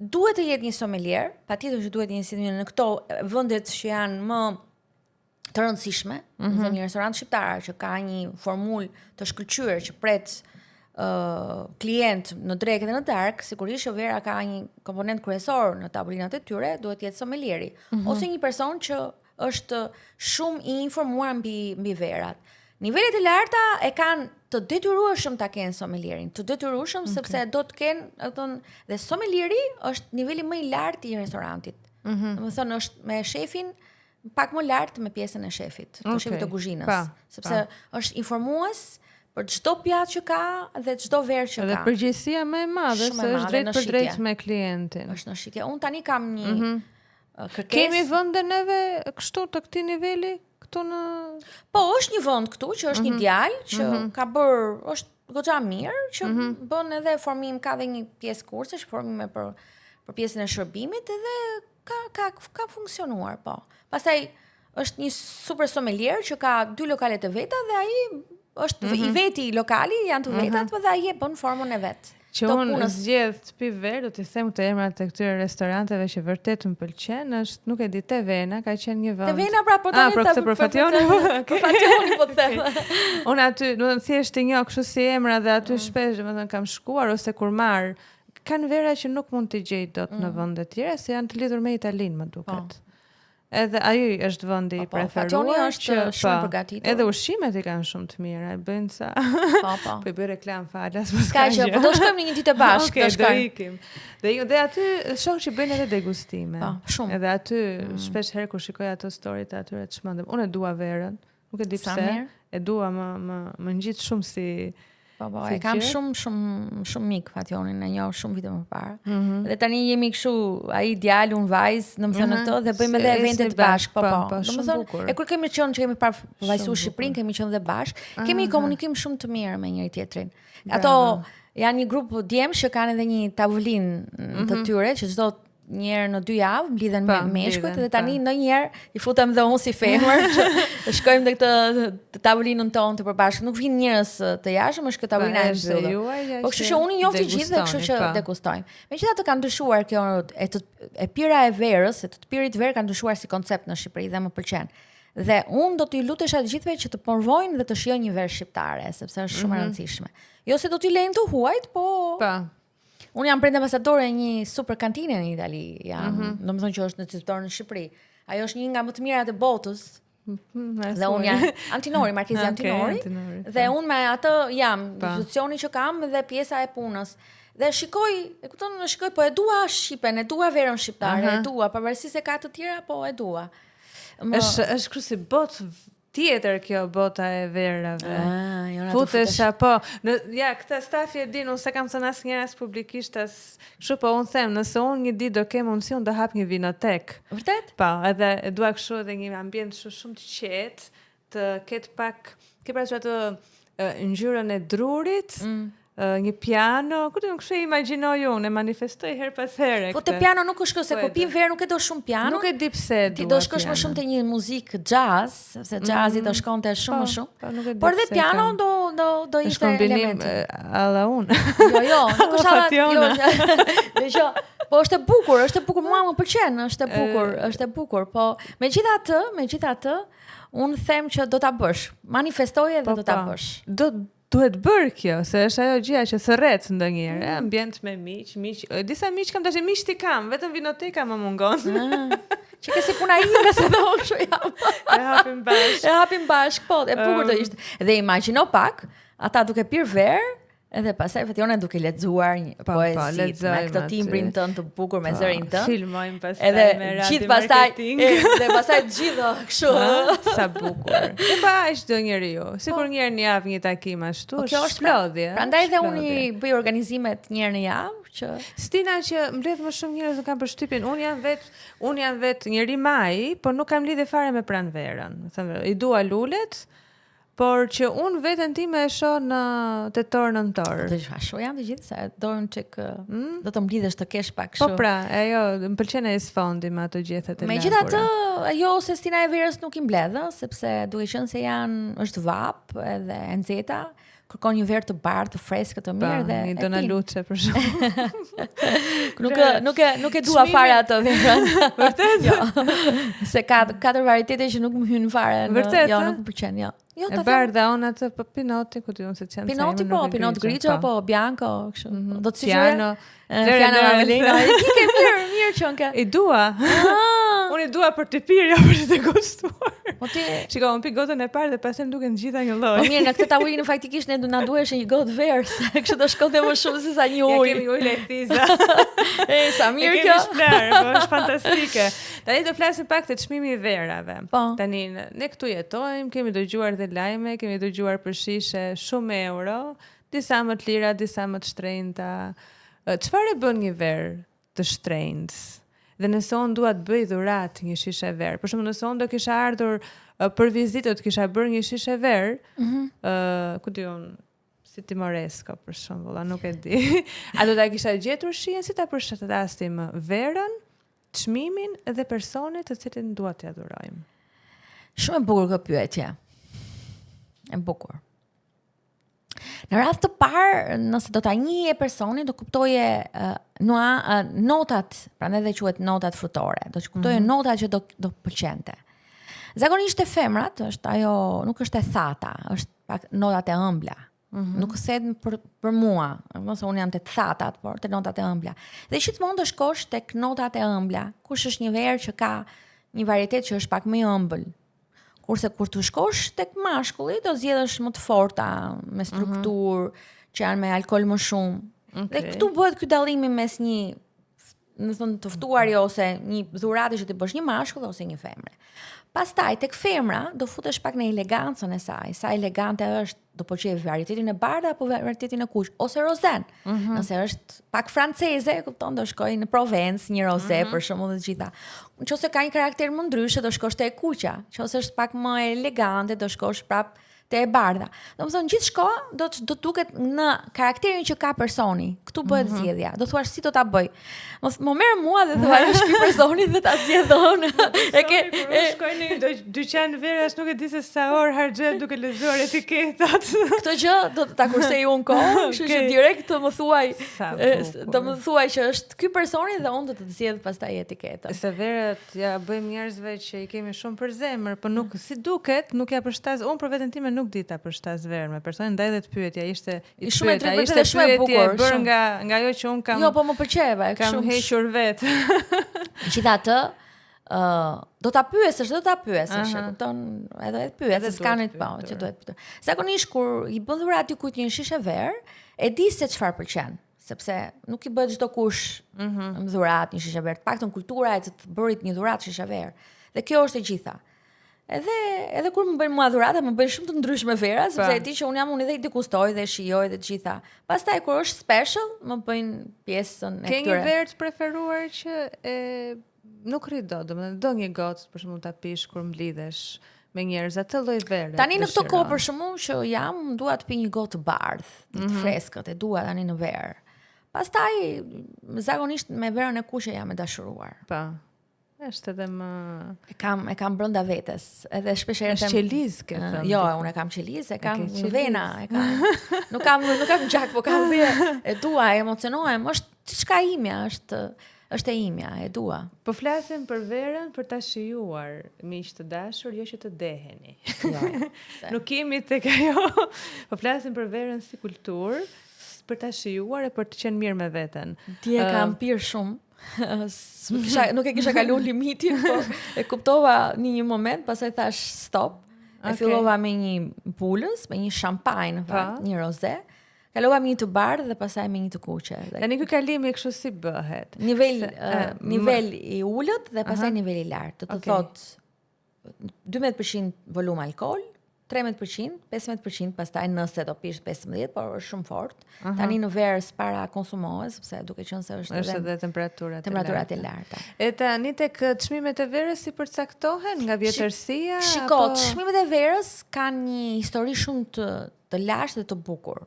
Speaker 2: Duhet të jetë një sommelier, patjetër që duhet të jetë në këto vendet që janë më të rëndësishme, një restorant shqiptar që ka një formulë të shkëlqyer që pret klient në drekë dhe në darkë, sigurisht që vera ka një komponent kryesor në tavolinat e tyre, duhet të jetë sommelieri, ose një person që është shumë i informuar mbi verat. Nivelet e larta e kanë të detyrueshëm ta kenë sommelierin, të detyrueshëm sepse do të kenë, dhe sommelieri është niveli më i lartë i restorantit. Domethënë është me shefin pak më lart me pjesën e shefit, të shefit të kuzhinës, sepse është informues për çdo pjatë që ka dhe çdo verë që ka.
Speaker 1: Dhe përgjegjësia më e madhe se është drejt për drejt me klientin.
Speaker 2: Është në shitje. Unë tani kam një kërkesë.
Speaker 1: Kemi vende neve kështu të këtij niveli këtu në
Speaker 2: Po, është një vend këtu që është një djalë që ka bërë, është goxha mirë, që bën edhe formim, ka dhe një pjesë kursesh, formime për pjesën e shërbimit edhe ka funksionuar, po. Pastaj është një super sommelier që ka 2 lokale të veta dhe ai është i veti lokali, janë të vetat, dhe ai e bën formën e vet.
Speaker 1: Që unë zgjedh të pi verë, do t'i them të emrat të këtyre restoranteve që vërtet më pëlqen, është nuk e di Te Vena, ka qenë një vend.
Speaker 2: Te Vena pra po tani
Speaker 1: për Fationi.
Speaker 2: Për Fationi po them.
Speaker 1: Unë aty, do të thjesht i njoh kështu si emra dhe aty shpesh, domethënë kam shkuar ose kur marr, kanë vera që nuk mund të gjej dot në vende të tjera, se janë të lidhur me Italinë, më duket. Edhe ai është vendi i preferuar.
Speaker 2: Fationi është shumë përgatitur.
Speaker 1: Edhe ushqimet i kanë shumë të mira, e bëjnë sa. Po i bëj reklam falas, mos
Speaker 2: ka gjë. Po do shkojmë në një ditë bashkë,
Speaker 1: do ikim. Dhe aty shoh që bëjnë edhe degustime.
Speaker 2: Shumë.
Speaker 1: Edhe aty shpesh herë kur shikoj ato storyt atyre të çmendëm. Unë e dua verën, nuk e di pse. E dua më ngjit shumë si
Speaker 2: e kam shumë mik Fationin, e njoh shumë vite më parë. Dhe tani jemi kështu, ai djalë, unë vajzë, domethënë këto dhe bëjmë edhe evente të bashkë, Domethënë, e kur kemi qenë që kemi parë vajsu Shqipërinë, kemi qenë dhe bashkë, kemi një komunikim shumë të mirë me njëri tjetrin. Ato janë një grup djemsh që kanë edhe një tavolinë të tyre që çdo njëherë në 2 javë mblidhen me meshkujt dhe tani ndonjëherë i futem dhe unë si femër që shkojmë te këtë tavolinën tonë të përbashkët. Nuk vijnë njerëz të jashtëm, është këtë tavolina e mbyllur. Po kështu që unë njoh të gjithë dhe kështu që degustojmë. Megjithatë ka ndryshuar kjo e pira e verës, të pirit verë ka ndryshuar si koncept në Shqipëri dhe më pëlqen. Dhe unë do t'i lutesha të gjithëve që të provojnë dhe të shijojnë një verë shqiptare, sepse është shumë e rëndësishme. Jo se do t'i lejnë të huajt, po unë jam brenda ambasadore e një super kantine në Itali, domethënë që është nënshkruar në Shqipëri. Ajo është një nga më të mirat e botës. Dhe unë jam Antinori, Markezi Antinori. Dhe unë me atë jam institucioni që kam dhe pjesa e punës. Dhe shikoj, po e dua Shqipen, e dua verën shqiptare, e dua, pavarësisht se ka të tjera, po e dua.
Speaker 1: Është kështu si botë tjetër kjo bota e verave. Futesha po. Këtë stafi e din, unë se kam thënë asnjëherë as publikisht as kështu, po unë them, nëse unë një ditë do kem mundësi, unë do hap një vinotek.
Speaker 2: Vërtet?
Speaker 1: Po, edhe e dua kështu edhe një ambient shumë të qetë, të ketë pak, ke parasysh atë ngjyrën e drurit. Një piano, ku të kështu imagjinoj unë, e manifestoj her pas here.
Speaker 2: Po te piano nuk është se kur pi verë nuk e do shumë piano.
Speaker 1: Nuk e di pse
Speaker 2: ti do shkosh më shumë te një muzikë jazz, sepse jazzi do shkonte shumë më shumë. Por dhe piano do ishte element
Speaker 1: alla unë.
Speaker 2: Jo, nuk është alla. Jo. Po është e bukur, mua më pëlqen, është e bukur, po megjithatë, unë them që do ta bësh. Manifestoje dhe do ta bësh.
Speaker 1: Duhet bërë kjo, se është ajo gjëja që thërret ndonjëherë, ambient me miq, disa miq kam tash miq ti kam, vetëm vinoteka më mungon.
Speaker 2: Që ke si puna ime se do kështu jam.
Speaker 1: E
Speaker 2: hapim bashk, po, e bukur do ishte. Dhe imagjino pak, ata duke pirë verë, edhe pastaj Fationa duke lexuar një poezi me këtë timbrin tënd të bukur me zërin tënd.
Speaker 1: Filmojmë pastaj me radio marketing.
Speaker 2: Dhe pastaj të gjitha kështu.
Speaker 1: Sa bukur. E pa çdo njeriu. Sikur një herë në javë një takim ashtu, është eksplodje.
Speaker 2: Prandaj dhe unë i bëj organizimet një herë në javë që
Speaker 1: Stina që mbledh më shumë njerëz që kanë përshtypjen. Unë jam vet njeri maj, por nuk kam lidhje fare me pranverën. Thënë, i dua lulet. por që unë veten time e shoh në tetor-nëntor.
Speaker 2: Do të ashtu janë të gjithë se dorën çik do të mblidhesh të kesh pak
Speaker 1: Po
Speaker 2: kështu.
Speaker 1: pra, ajo më pëlqen ai sfondi me ato gjethet e
Speaker 2: Megjithatë, ajo Sestina e Verës nuk i mbledh, sepse duke qenë se është vap edhe e nxehta, kërkon një verë të bardhë, të freskët, të mirë dhe
Speaker 1: një Dona Luce për shembull.
Speaker 2: Nuk e dua fare atë verën.
Speaker 1: Vërtet?
Speaker 2: Jo. Se ka 4 varietete që nuk më hyn fare.
Speaker 1: Vërtet?
Speaker 2: Jo, nuk më pëlqen, jo. Jo,
Speaker 1: E bardha unë atë po Pinoti, ku diun se çan.
Speaker 2: Pinoti po, Pinot Grigio po, Bianco, kështu. Do të
Speaker 1: Fiano,
Speaker 2: Fiano Marmelino. Ke mirë qënke.
Speaker 1: I dua. Unë i dua për të pirë, jo për të gustuar.
Speaker 2: Po ti
Speaker 1: Shiko, unë pi gotën e parë dhe pastaj më duken të gjitha një lloj.
Speaker 2: Po mirë, në këtë tavolinë faktikisht ne do na duhej një gotë verë, se kështu do shkonte më shumë se sa një
Speaker 1: Ja
Speaker 2: ujë.
Speaker 1: kemi ujë lehtiza.
Speaker 2: Sa mirë
Speaker 1: Kemi
Speaker 2: kjo.
Speaker 1: shplar, po është fantastike. Tani do flasim pak te çmimi i verave.
Speaker 2: Po.
Speaker 1: Tani ne këtu jetojmë, kemi dëgjuar dhe lajme, kemi dëgjuar për shishe shumë euro, disa më të lira, disa më të shtrenjta. Çfarë bën një verë të shtrenjtë? Dhe nëse unë dua të bëj dhuratë një shishe verë, për shembull nëse unë do kisha ardhur për vizitë, të kisha bërë një shishe verë, ku diun, si Timoresco për shembull, nuk e di. A do ta kisha gjetur shihen si ta përshtatastim verën, çmimin dhe personit të cilin dua t'i adhurojmë?
Speaker 2: Shumë e bukur kjo pyetje. E bukur. Në rast të parë, nëse do ta njihje personin, do kuptoje notat, prandaj dhe quhet notat frutore. Do të kuptoje notat që do pëlqente. Zakonisht e femrat është ajo, nuk është e thata, është pak notat e ëmbla. Nuk set për mua, nëse unë jam te thatat, por te notat e ëmbla. Dhe gjithmonë do shkosh tek notat e ëmbla, kush është një verë që ka një varietet që është pak më i ëmbël. Kurse kur të shkosh tek mashkulli, do zgjedhësh më të forta, me strukturë, që janë me alkool më shumë.
Speaker 1: Okay.
Speaker 2: Dhe këtu bëhet ky dallimi mes një, në thënë të ftuari ose një dhurate që ti bësh një mashkull ose një femre. Pastaj tek femra do futesh pak në elegancën e saj, sa elegante është, do pëlqej varietetin e bardhë apo varietetin e kuq, ose rozen. Nëse është pak franceze, kupton, do shkoj në Provence, një roze për shembull të gjitha. Nëse ka një karakter më ndryshe, do shkosh te e kuqja. Nëse është pak më elegante, do shkosh prap te e bardha. Domethënë gjithçka do duket në karakterin që ka personi. Këtu bëhet zgjedhja. Do thuash si do ta bëj. Më merr mua dhe thua është ky personi dhe ta zgjedhon.
Speaker 1: Shkoj në dyqan verash, nuk e di se sa orë harxhem duke lexuar etiketat.
Speaker 2: Këtë gjë do ta kursej unë kohë, kështu që direkt të më thuaj, do më thuaj që është ky personi dhe unë do të zgjedh pastaj etiketën.
Speaker 1: Se verët ja bëjmë njerëzve që i kemi shumë për zemër, por nuk si duket, nuk ja përshtas. Unë për veten time nuk di ta përshtas verën me personin, ndaj dhe të pyetja ishte
Speaker 2: shumë e drejtë dhe shumë e bukur,
Speaker 1: bërë nga ajo që un kam.
Speaker 2: Jo, po më pëlqeve,
Speaker 1: kam hequr vet.
Speaker 2: Megjithatë, do ta pyesësh, kupton, edhe pyes, s'ka ne po, që duhet pyetur. Zakonisht kur i bën dhuratë dikujt një shishe verë, e di se çfarë pëlqen, sepse nuk i bëhet çdo kush në dhuratë një shishe verë, paktën kultura e të bërit një dhuratë shishe verë. Dhe kjo është e gjitha. Edhe kur më bëjnë mua dhurata, më bëjnë shumë të ndryshme vera, sepse e di që unë edhe i degustoj dhe shijoj dhe të gjitha. Pastaj kur është special, më bëjnë pjesën e këtyre.
Speaker 1: Ke një verë të preferuar që nuk rri domethënë do një gotë për shembull ta pish kur mblidhesh me njerëz atë lloj vere.
Speaker 2: Tani në këtë kohë për shembull që dua të pi një gotë të bardhë, të freskët, e dua tani në verë. Pastaj zakonisht me verën e kuqe jam e dashuruar.
Speaker 1: Po. Është edhe më
Speaker 2: e kam brenda vetes, edhe shpesh
Speaker 1: është qeliz ke thënë.
Speaker 2: Jo, unë e kam qeliz, e kam në vena, e kam. Nuk kam gjak, po kam verë. E dua, e emocionohem, është diçka imja, është e imja, e dua.
Speaker 1: Po flasim për verën për ta shijuar, miq të dashur, jo që të deheni.
Speaker 2: Jo.
Speaker 1: Nuk kemi tek ajo. Po flasim për verën si kulturë, për ta shijuar e për të qenë mirë me veten.
Speaker 2: Ti e kam pirë shumë. Nuk e kisha kaluar limitin, por e kuptova në një moment, pastaj thash stop. E fillova me një pulës, me një shampanjë, një roze. Kalova me një të bardhë dhe pastaj me një të kuqe.
Speaker 1: Tani ky kalimi kështu si bëhet?
Speaker 2: Nivel i ulët dhe pastaj nivel i lartë. Do të thotë 12% volum alkool, 13%, 15%, pastaj nëse do pish 15%, por është shumë fort. Tani në verë para konsumohet, sepse duke qenë se është
Speaker 1: edhe temperaturat
Speaker 2: e larta.
Speaker 1: E tani tek çmimet e verës si përcaktohen nga vjetërsia?
Speaker 2: Shiko, çmimet e verës kanë një histori shumë të lashtë dhe të bukur.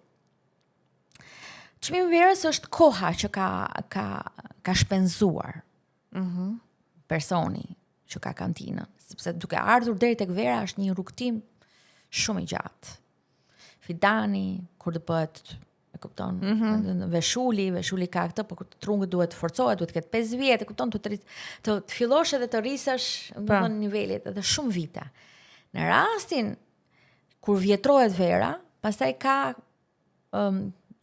Speaker 2: Çmimi i verës është koha që ka shpenzuar personi që ka kantinën, sepse duke ardhur deri tek vera është një rrugtim shumë i gjatë. Fidani, kur të bëhet, e kupton, veshuli ka këtë, por kur trungu duhet të forcohet, duhet të ketë 5 vjet, e kupton, të fillosh edhe të rrisesh në nivelit edhe shumë vite. Në rastin kur vjetrohet vera, pastaj ka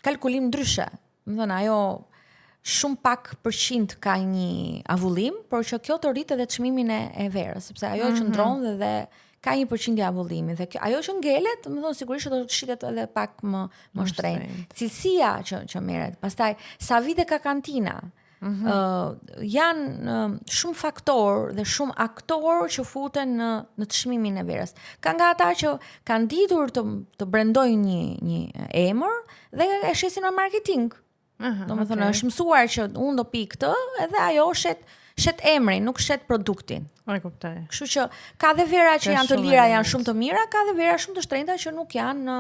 Speaker 2: kalkulim ndryshe. Do të thënë ajo shumë pak përqind ka një avullim, por që kjo të rrit edhe çmimin e verës, sepse ajo qëndron dhe ka një përqindje avullimi dhe ajo që ngelet, më thonë sigurisht do të shitet edhe pak më shtrenjtë. Cilësia që merret, pastaj sa vite ka kantina. Janë shumë faktor dhe shumë aktor që futen në çmimin e verës. Ka nga ata që kanë ditur të brendojnë një emër dhe e shesin në marketing. Domethënë është mësuar që unë do pi këtë edhe ajo shet emrin, nuk shet produktin.
Speaker 1: E kuptoj.
Speaker 2: Kështu që ka dhe vera që janë të lira, janë shumë të mira, ka dhe vera shumë të shtrenjta që nuk janë.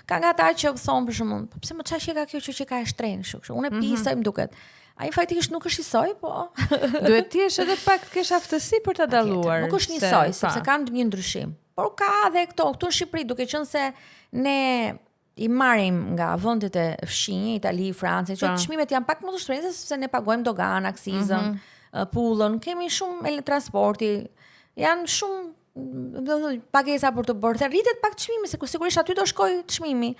Speaker 2: Ka nga ata që thon për shembull, po pse më çfarë që ka kjo që ka e shtrenjtë kështu. Unë e pi sa më duket. Ai faktikisht nuk është i soj, po
Speaker 1: duhet të jesh edhe pak të kesh aftësi për ta dalluar.
Speaker 2: Nuk është një soj, sepse kanë një ndryshim. Por ka edhe këtu në Shqipëri, duke qenë se ne i marrim nga vendet e fshinje, Itali, Francë, që çmimet janë pak më të shtrenjta sepse ne paguajmë dogan, aksizën, pullën, kemi shumë transporti, janë shumë pagesa për të bërë. Rritet pak çmimi, se sigurisht aty do shkoj çmimi.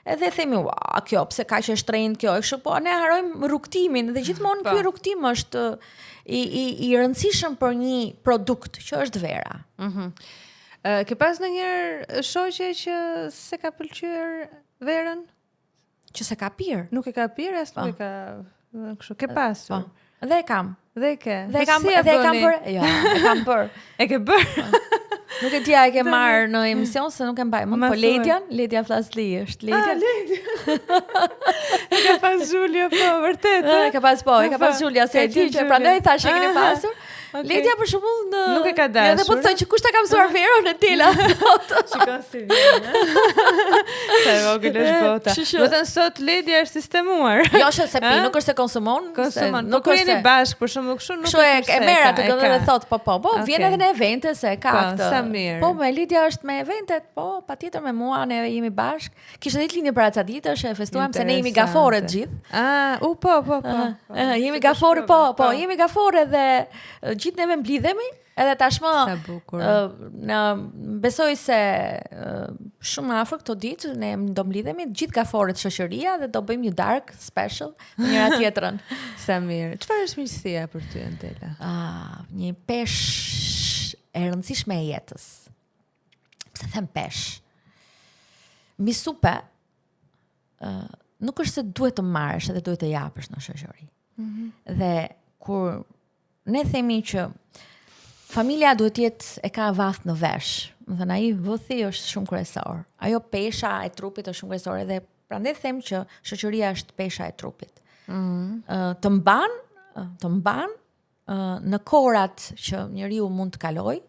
Speaker 2: Edhe themi, kjo pse kaq e shtrenjtë kjo, kështu po ne harrojmë rrugtimin dhe gjithmonë ky rrugtim është i rëndësishëm për një produkt që është vera.
Speaker 1: Ke pas ndonjëherë shoqe që se ka pëlqyer verën?
Speaker 2: Që se ka pirë?
Speaker 1: Nuk e ka pirë, as nuk e ka kështu. Ke pasur?
Speaker 2: Dhe e kam.
Speaker 1: Dhe e ke?
Speaker 2: Dhe e kam bërë. Jo, e kam bërë.
Speaker 1: E ke bërë?
Speaker 2: Nuk e dia e ke marrë në emision se nuk e mbaj. Po Ledia Flasli është Ledia.
Speaker 1: Ledia. E ka pas Julia, po vërtet.
Speaker 2: E ka pas Julia se e di që prandaj thashë keni pasur. Ledia për shembull
Speaker 1: nuk e ka dashur.
Speaker 2: Edhe po të thoj që kush ta ka mësuar verën në tela.
Speaker 1: Shikon si vjen. Sa vogël është bota. Do të sot Ledia është sistemuar.
Speaker 2: Jo, se pi, nuk është se konsumon.
Speaker 1: Nuk jeni bashkë, për shembull, kështu nuk
Speaker 2: është. E merr atë dhe thot po, vjen edhe në evente se ka këtë.
Speaker 1: Sa mirë.
Speaker 2: Po me Ledia është me eventet, po patjetër me mua ne jemi bashkë. Kishte ditë linjë para ca ditësh, e festuam se ne jemi gafore të gjithë.
Speaker 1: Po.
Speaker 2: Jemi gafore, po, jemi gafore dhe gjithë neve mblidhemi, edhe tashmë besoj se shumë afër këto ditë ne do mblidhemi gjithë gaforët shoqëria dhe do bëjmë një dark special me njëra tjetrën.
Speaker 1: Sa mirë. Çfarë është miqësia për ty, Antela?
Speaker 2: Një peshë e rëndësishme e jetës. Pse them peshë? Mbi supe nuk është se duhet të marrësh edhe duhet të japësh në shoqëri. Dhe kur ne themi që familja duhet të jetë e ka vath në vesh. Do të thënë ai vëthi është shumë kryesor. Ajo pesha e trupit është shumë kryesore dhe prandaj them që shoqëria është pesha e trupit. Të mban në korat që njeriu mund të kalojë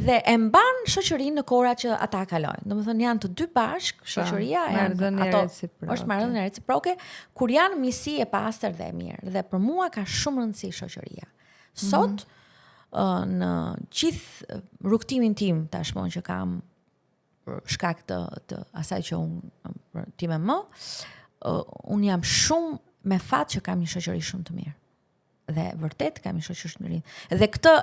Speaker 2: dhe e mban shoqërinë në korat që ata kalojnë. Domethënë janë të dy bashk, shoqëria është marrëdhënie reciproke kur janë misi e pastër dhe e mirë. Dhe për mua ka shumë rëndësi shoqëria. Sot në gjithë rrugtimin tim tashmon që kam për shkak të asaj që unë ti me më, unë jam shumë me fat që kam një shoqëri shumë të mirë. Dhe vërtet kam një shoqëri shumë të mirë. Dhe këtë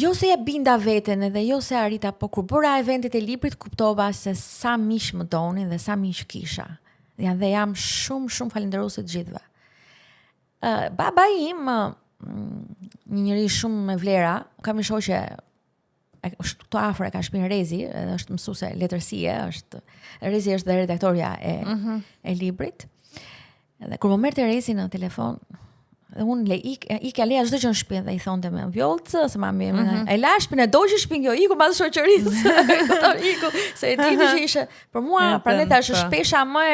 Speaker 2: jo se e binda veten edhe jo se arrita, po kur bëra eventet e librit kuptova se sa miq më donin dhe sa miq kisha. Dhe jam shumë falënderuese të gjithëve. Baba im, një njeri shumë me vlera, kam një shoqe është këtu afër e ka shtëpinë Rezi, edhe është mësuese letërsie, Rezi është dhe redaktoria e librit. Dhe kur më merrte Rezi në telefon, Dhe unë ikja leja çdo gjë në shtëpi dhe I thonte me vjollcë se mami e la shtëpinë, do që shtëpinë kjo iku pas shoqërisë. Iku se e dinte që ishte për mua, prandaj tash shpesha më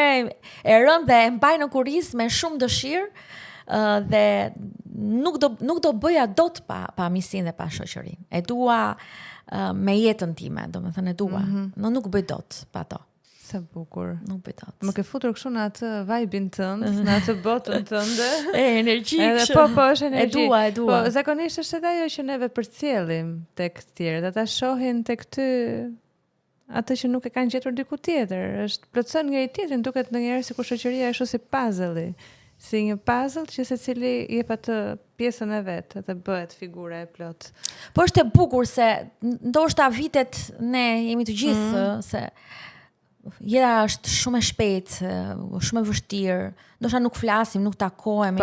Speaker 2: e rëndë dhe e mbaj në kurrizë me shumë dëshirë dhe nuk do bëja dot pa misin dhe pa shoqërinë. E dua me jetën time, domethënë e dua. Nuk bëj dot pa to.
Speaker 1: Sa bukur.
Speaker 2: Nuk bëj dot.
Speaker 1: Më ke futur kështu në atë vibe-in tënd, në atë botën tënde.
Speaker 2: Energji.
Speaker 1: Edhe po është energji.
Speaker 2: E dua.
Speaker 1: Po zakonisht është edhe ajo që neve përcjellim tek të tjerët, ata shohin tek ty atë që nuk e kanë gjetur diku tjetër. Është plotson njëri tjetrin, duket ndonjëherë sikur shoqëria është si puzzle-i. Si një puzzle që secili jep atë pjesën e vet dhe bëhet figura e plot.
Speaker 2: Po është e bukur se ndoshta vitet ne jemi të gjithë se jeta është shumë e shpejtë, shumë e vështirë. Ndoshta nuk flasim, nuk takohemi,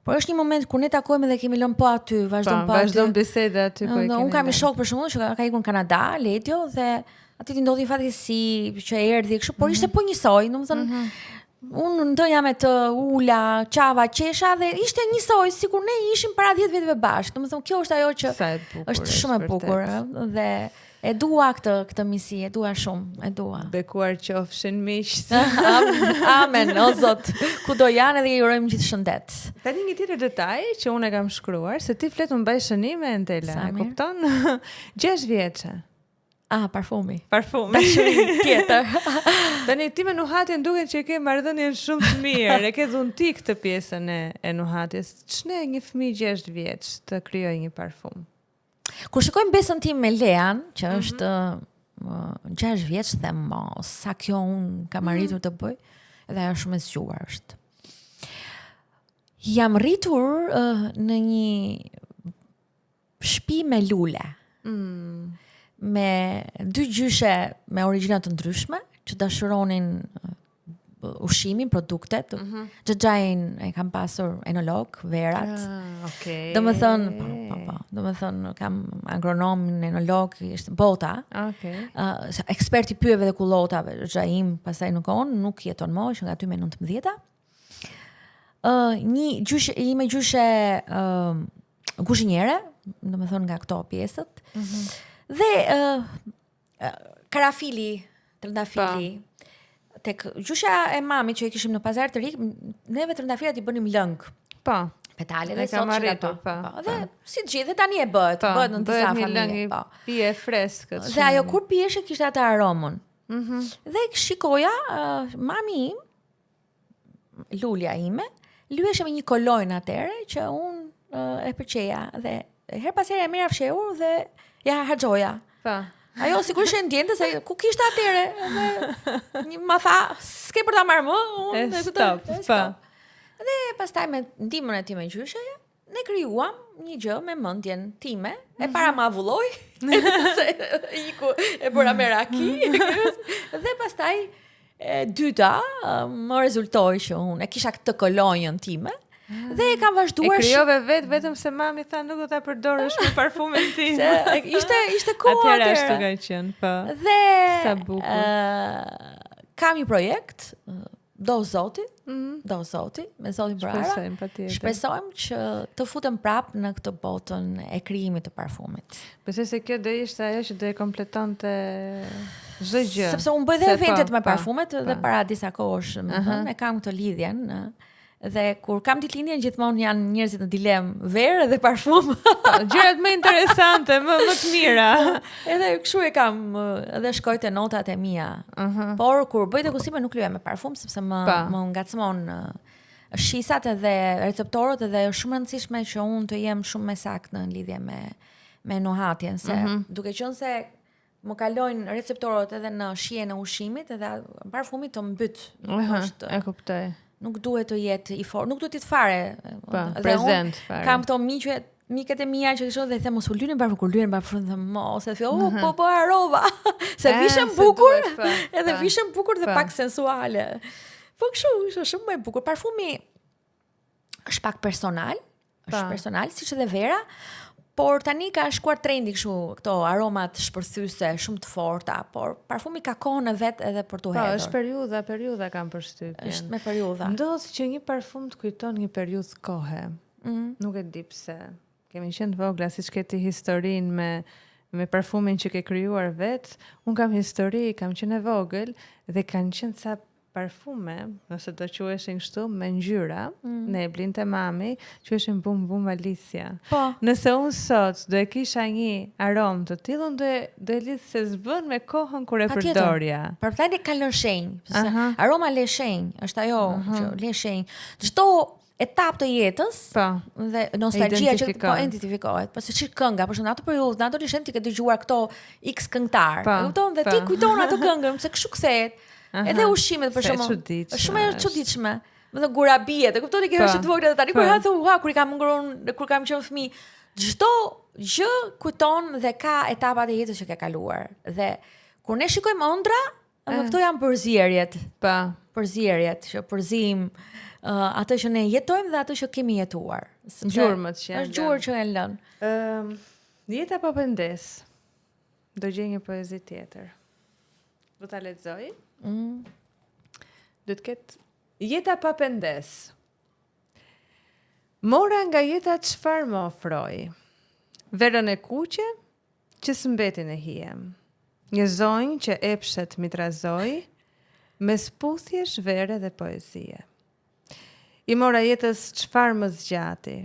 Speaker 2: por është një moment kur ne takohemi dhe kemi lënë po aty,
Speaker 1: vazhdon biseda aty po e kemi.
Speaker 2: Unë kam një shok për shembull që ka ikur në Kanada, Letjo, dhe aty I ndodhi fatkeqësi që erdhi kështu, por ishte po njësoj, domethënë unë ndonja me të ula, qava, qesha dhe ishte njësoj sikur ne ishim para 10 viteve bashkë. Domethënë kjo është ajo që është shumë e bukur dhe e dua këtë misi, e dua shumë, e dua.
Speaker 1: Bekuar qofshin miqt.
Speaker 2: Amen, o Zot. Kudo janë edhe I urojmë gjithë shëndet.
Speaker 1: Tani një tjetër detaj që unë e kam shkruar, se ti flet më mbaj shënime Entela, e kupton? 6 vjeçe.
Speaker 2: Parfumi.
Speaker 1: Dashuri
Speaker 2: tjetër.
Speaker 1: Tani ti me Nuhatin duket që ke marrëdhënien shumë të mirë, e ke dhënë ti këtë pjesën e Nuhatis. Ç'ne një fëmijë 6 vjeç të krijojë një parfum?
Speaker 2: Kur shikojmë besën tim me Lean, që është 6 vjeç dhe sa kjo unë kam arritur të bëj, edhe ajo shumë e zgjuar është. Jam rritur në një shtëpi me lule. Me 2 gjyshe me origjina të ndryshme që dashuronin ushqimin, produktet. Xhaxhain e kam pasur enolog, Verat.
Speaker 1: Okay.
Speaker 2: Domethënë kam agronomin, enolog, ishte bota.
Speaker 1: Okay.
Speaker 2: Ekspert I pyjeve dhe kullotave, xhaim, pastaj nuk jeton më, që nga 2019. Një gjyshe kuzhinjere, domethënë nga këto pjesët. Dhe karafili, trëndafili. Tek gjysha e mamit që I kishim në pazar të rik, neve trëndafilat I bënim lëng.
Speaker 1: Po.
Speaker 2: Petale dhe sot që ato. Dhe si gjithë dhe tani e bëhet në disa familje.
Speaker 1: Pije freskët.
Speaker 2: Dhe ajo kur pijeshe kishte atë aromën. Dhe shikoja, mami im, lulja ime, lyeshe me një kolojnë atere që unë e përqeja. Dhe her pas here e mira fshehur dhe ja harxhoja. Ajo sigurisht e ndjente se ku kishte atere dhe ma tha s'ke për ta marrë më
Speaker 1: stop.
Speaker 2: Dhe pastaj me ndihmën e time gjysheje ne krijuam një gjë me mendjen time e para ma avulloj se iku e bëra me raki dhe pastaj e dyta më rezultoi që unë e kisha këtë kolonjën time. Dhe e kam vazhduar.
Speaker 1: E krijove vetëm se mami tha nuk do ta përdorësh me parfumin tim.
Speaker 2: Ishte kohë
Speaker 1: atëherë ashtu ka qenë, po.
Speaker 2: Dhe
Speaker 1: sa bukur.
Speaker 2: Kam një projekt, do Zoti, me Zotin Brara. Shpresojmë që të futem prapë në këtë botën e krijimit të parfumit.
Speaker 1: Besoj se kjo do ishte ajo që do e kompletonte çdo gjë.
Speaker 2: Sepse unë bëj dhe eventet me parfumet dhe para disa kohësh, e kam këtë lidhjen. Dhe kur kam ditëlindjen gjithmonë janë njerëzit në dilemë verë dhe parfum.
Speaker 1: Gjërat më interesante, më të mira.
Speaker 2: Edhe kështu e kam, edhe shkoj te notat e mia. Por kur bëj te kustime nuk lyej me parfum sepse më ngacmon shisat edhe receptorët edhe është shumë e rëndësishme që unë të jem shumë me saktë në lidhje me Nuhatjen se duke qenë se më kalojnë receptorët edhe në shijen e ushqimit edhe parfumi të mbyt.
Speaker 1: E kuptoj.
Speaker 2: Nuk duhet të jetë I fort, nuk duhet të jetë fare.
Speaker 1: Prezent fare.
Speaker 2: Kam këto miqet e mia që kështu dhe them mos u lyeni parfum, kur lyeni parfum dhe ose thë, po harova. Se vishën bukur, edhe vishën bukur dhe pak sensuale. Po kështu, është shumë më e bukur. Parfumi është pak personal, siç edhe Vera. Por tani ka shkuar trendi kështu këto aromat shpërthyese shumë të forta, por parfumi ka kohën e vet edhe për tu hedhur.
Speaker 1: Po, është periudha kam përshtypjen.
Speaker 2: Është me periudha.
Speaker 1: Ndodh që një parfum të kujton një periudhë kohe. Nuk e di pse. Kemi qenë vogla, siç ke ti historinë me parfumin që ke krijuar vet. Un kam histori, kam qenë e vogël dhe kanë qenë ca parfume, nëse do quheshin kështu, me ngjyra, ne e blinte mami, quheshin bum bum Alicia.
Speaker 2: Po.
Speaker 1: Nëse unë sot do e kisha një aromë të tillë, unë do e lidh se s'bën me kohën kur e përdorja.
Speaker 2: Për plani ka lënë shenjë. Aroma le shenjë, është ajo që le shenjë. Çdo etapë të jetës, dhe nostalgjia që po identifikohet. Po se çik kënga, për shembull, ato periudhë, në ato lëshën ti ke dëgjuar këto X këngëtar. E kupton dhe ti kujton ato këngë, se kështu kthehet. Edhe ushqimet për shembull. Është shumë e çuditshme. Me të gurabie, e kuptoni që është të vogla dhe tani kur ha thon, kur i kam ngrënë, kur kam qenë fëmijë, çdo gjë kujton dhe ka etapat e jetës që ke kaluar. Dhe kur ne shikojmë ëndra, këto janë përzierjet. Përzierjet, që përzim atë që ne jetojmë dhe atë që kemi jetuar.
Speaker 1: Gjurmët që janë.
Speaker 2: Është gjurmë që janë lënë.
Speaker 1: Jeta pa pendes. Do gjej një poezi tjetër. Do ta lexoj? Do të ketë jeta pa pendes. Mora nga jeta çfarë më ofroi? Verën e kuqe që s'mbetin e hijem. Një zonjë që epshet mi trazoi, me sputhjesh vere dhe poezie. I mora jetës çfarë më zgjati,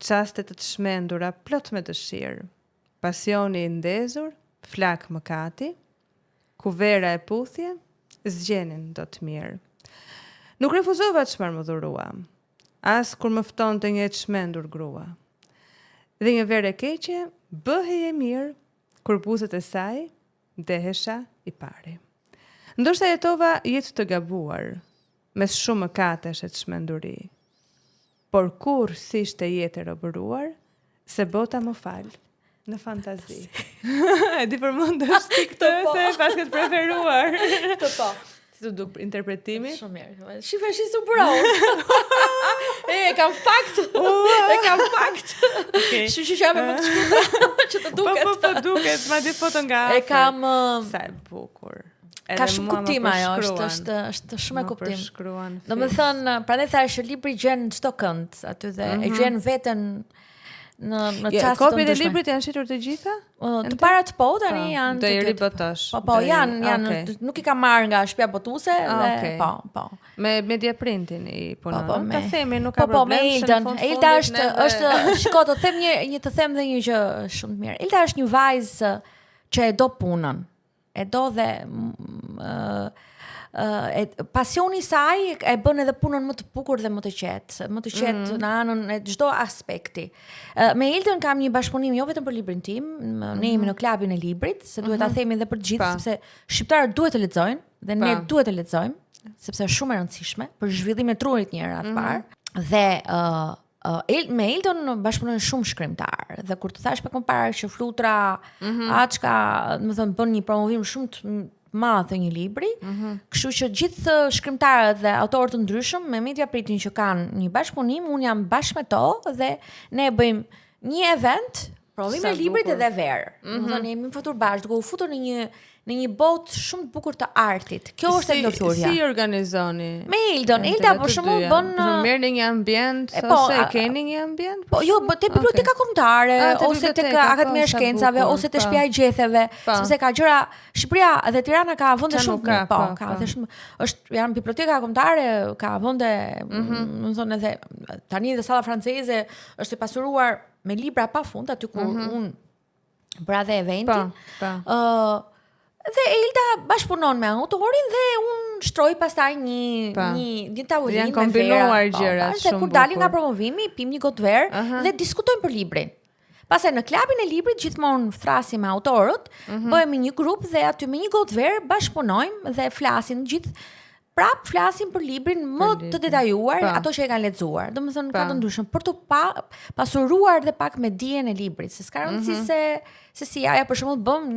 Speaker 1: çaste të shmendura plot me dëshirë, pasioni i ndezur, flak mëkati, ku vera e puthje, zgjenin do të mirë. Nuk refuzova çfarë më dhurua, as kur më ftonte një e çmendur grua. Dhe një verë e keqe bëhej e mirë, kur buzët e saj dehesha i pari. Ndoshta jetova jetë të gabuar, mes shumë mëkatesh e çmenduri. Por kur si ishte jetë e robëruar, se bota më fal në fantazi. E di përmendesh ti këtë se pas ke preferuar.
Speaker 2: Të po.
Speaker 1: Si të duk interpretimi?
Speaker 2: Shumë mirë. Shifa shi super. E kam fakt. E kam fakt.
Speaker 1: Okej.
Speaker 2: Shi më të shkruaj që të duket.
Speaker 1: Po duket, madje foto nga afër.
Speaker 2: E kam
Speaker 1: sa e bukur.
Speaker 2: Ka shumë kuptim ajo, është shumë e kuptim. Domethënë, prandaj thash që libri gjen çdo kënd aty dhe e gjen veten në çast.
Speaker 1: Kopjet e librit janë shitur të gjitha?
Speaker 2: Të parat po, tani janë
Speaker 1: do i ribotosh.
Speaker 2: Po, janë, nuk i kam marrë nga shtëpia botuese dhe po.
Speaker 1: Me media printin i punon. Ta themi, nuk ka problem.
Speaker 2: Po, me Ilden. Ilda është shiko, të them të them dhe një gjë shumë mirë. Ilda është një vajzë që e do punën. E do dhe pasioni i saj e bën edhe punën më të bukur dhe më të qetë në anën e çdo aspekti. Me Ilden kam një bashkëpunim jo vetëm për librin tim, ne jemi në klubin e librit, se duhet ta themi edhe për të gjithë, sepse shqiptarët duhet të lexojnë dhe ne duhet të lexojmë, sepse është shumë e rëndësishme për zhvillimin e trunit një herë atë parë. Dhe me Ilden bashkëpunojnë shumë shkrimtar dhe kur të thash pak më parë që Flutra Açka, domethënë bën një promovim shumë të madh të një libri, kështu që gjithë shkrimtarët dhe autorët të ndryshëm me media pritin që kanë një bashkëpunim, unë jam bashkë me to dhe ne bëjmë një event, provim e librit edhe verë. Domethënë jemi futur bashkë, duke u futur në një botë shumë të bukur të artit. Kjo është e ndërthurja.
Speaker 1: Si organizoni?
Speaker 2: Me Ilden. Ilda për shembull bën
Speaker 1: merrni një ambient ose keni një ambient?
Speaker 2: Po jo, te biblioteka kombëtare ose tek Akademia e Shkencave ose te Shtëpia e Gjetheve, sepse ka gjëra Shqipëria dhe Tirana ka vende shumë ka dhe shumë. Janë biblioteka kombëtare, ka vende, domethënë edhe tani edhe salla franceze është e pasuruar me libra pafund aty ku unë bëra dhe eventin. Dhe Ilda bashkëpunon me autorin dhe unë shtroj pastaj një tavolinë me vera.
Speaker 1: Janë kombinuar gjërat shumë bukur.
Speaker 2: Kur dalim nga promovimi, pim një gotë verë dhe diskutojmë për librin. Pastaj në klubin e librit gjithmonë thrasim me autorët, bëhemi një grup dhe aty me një gotë verë bashkëpunojmë dhe flasim gjithë. Prap flasim për librin më të detajuar, ato që e kanë lexuar. Domethënë ka të ndryshëm për të pasuruar dhe pak me dijen e librit, se s'ka rëndësi se si ajo për shembull bëm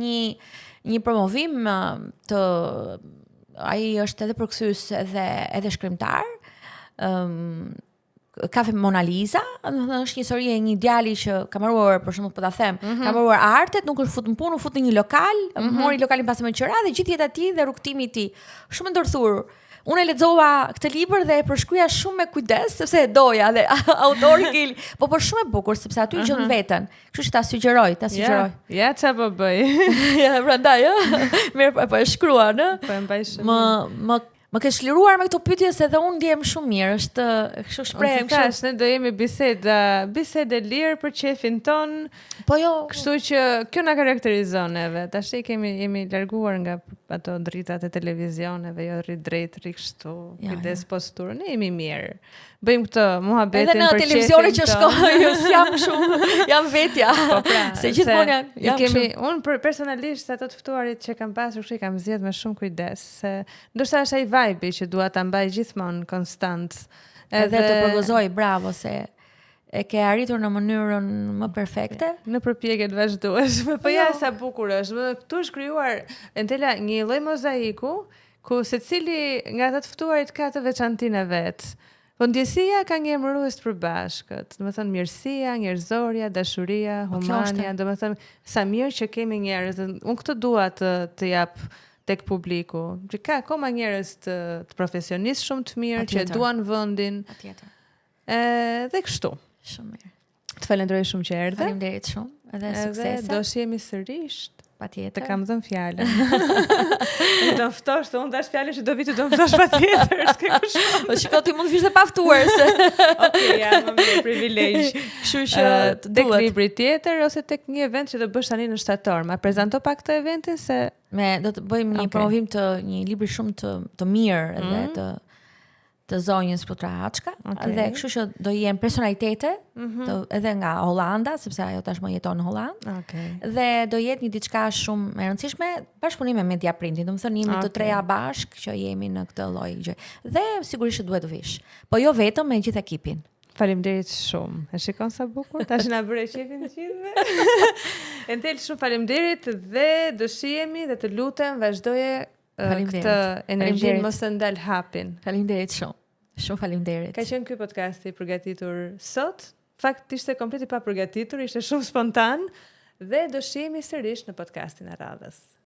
Speaker 2: një promovim të ai është edhe përkthyes edhe shkrimtar. Kafe Mona Lisa, është një histori e një djali që ka marruar, për shembull po ta them, ka marruar artet, nuk është fut në punë, fut në një lokal, mori lokalin pas më qira dhe gjithë jeta e tij dhe rrugtimi i tij shumë ndërthur. Unë e lexova këtë libër dhe e përshkruaja shumë me kujdes sepse e doja dhe autori po shumë e bukur sepse aty gjon veten. Kështu që ta sugjeroj.
Speaker 1: Ja, ç'a po bëj.
Speaker 2: Ja, prandaj, mirë po e shkruar, ë?
Speaker 1: Po e mbaj shumë.
Speaker 2: Më ke shliruar me këto pyetje se edhe unë ndjem shumë mirë, është kështu shprehem
Speaker 1: kështu. Ne do jemi bisede lirë për çefin ton.
Speaker 2: Po jo.
Speaker 1: Kështu që kjo na karakterizon neve. Tash jemi larguar nga ato dritat e televizioneve, jo rrit drejt, rrit kështu, kujdes posturën. Ne jemi mirë. Bëjmë këtë muhabetin për çefin.
Speaker 2: Edhe në televizione që shkoj, jo jam shumë, jam vetja.
Speaker 1: Po pra,
Speaker 2: se gjithmonë jam
Speaker 1: unë personalisht ato të ftuarit që kam pasur, kështu i kam zgjedh me shumë kujdes, se ndoshta është ai vibe që dua ta mbaj gjithmonë konstant.
Speaker 2: Edhe të propozoj, bravo se e ke arritur në mënyrën më perfekte.
Speaker 1: Në përpjekjet vazhdueshme. Po ja sa bukur është. Këtu është krijuar Entela një lloj mozaiku ku secili nga ata të ftuarit ka të veçantinë e vet. Po ndjesia ka një emërues të përbashkët, domethënë mirësia, njerëzoria, dashuria, humania, domethënë sa mirë që kemi njerëz. Unë këtë dua të jap tek publiku. Që ka akoma njerëz të profesionistë shumë të mirë që duan vendin.
Speaker 2: Patjetër.
Speaker 1: Dhe kështu.
Speaker 2: Shumë mirë.
Speaker 1: Të falenderoj shumë që erdhe.
Speaker 2: Faleminderit shumë. Edhe suksese.
Speaker 1: Do shihemi sërish.
Speaker 2: Patjetër.
Speaker 1: Të kam dhënë fjalën. Do ftosh, unë dash fjalën që do vi të do ftosh patjetër, s'ke kush.
Speaker 2: Po shikoj ti mund të vish të paftuar se.
Speaker 1: Okej, ja, më mirë privilegj.
Speaker 2: Kështu që
Speaker 1: tek libri tjetër ose tek një event që do bësh tani në shtator. Ma prezanto pak këtë eventin se
Speaker 2: do të bëjmë një promovim të një libri shumë të mirë edhe të zonjës Plutra Haçka, dhe kështu që do jenë personalitete, edhe nga Hollanda, sepse ajo tashmë jeton në Hollandë. Dhe do jetë një diçka shumë e rëndësishme, bashkëpunim me Media Printin, domethënë jemi të treja bashk që jemi në këtë lloj gjë. Dhe sigurisht duhet të vish. Po jo vetëm, me gjithë ekipin.
Speaker 1: Faleminderit shumë. E shikon sa bukur? Tash na bëre qefin të gjithëve. Entel, shumë faleminderit dhe do shihemi dhe të lutem vazhdoje këtë energjinë mos të ndal hapin.
Speaker 2: Faleminderit shumë. Shumë faleminderit.
Speaker 1: Ka qenë ky podcast i përgatitur sot. Fakt ishte komplet i pa përgatitur, ishte shumë spontan dhe do shihemi sërish në podcastin e radhës.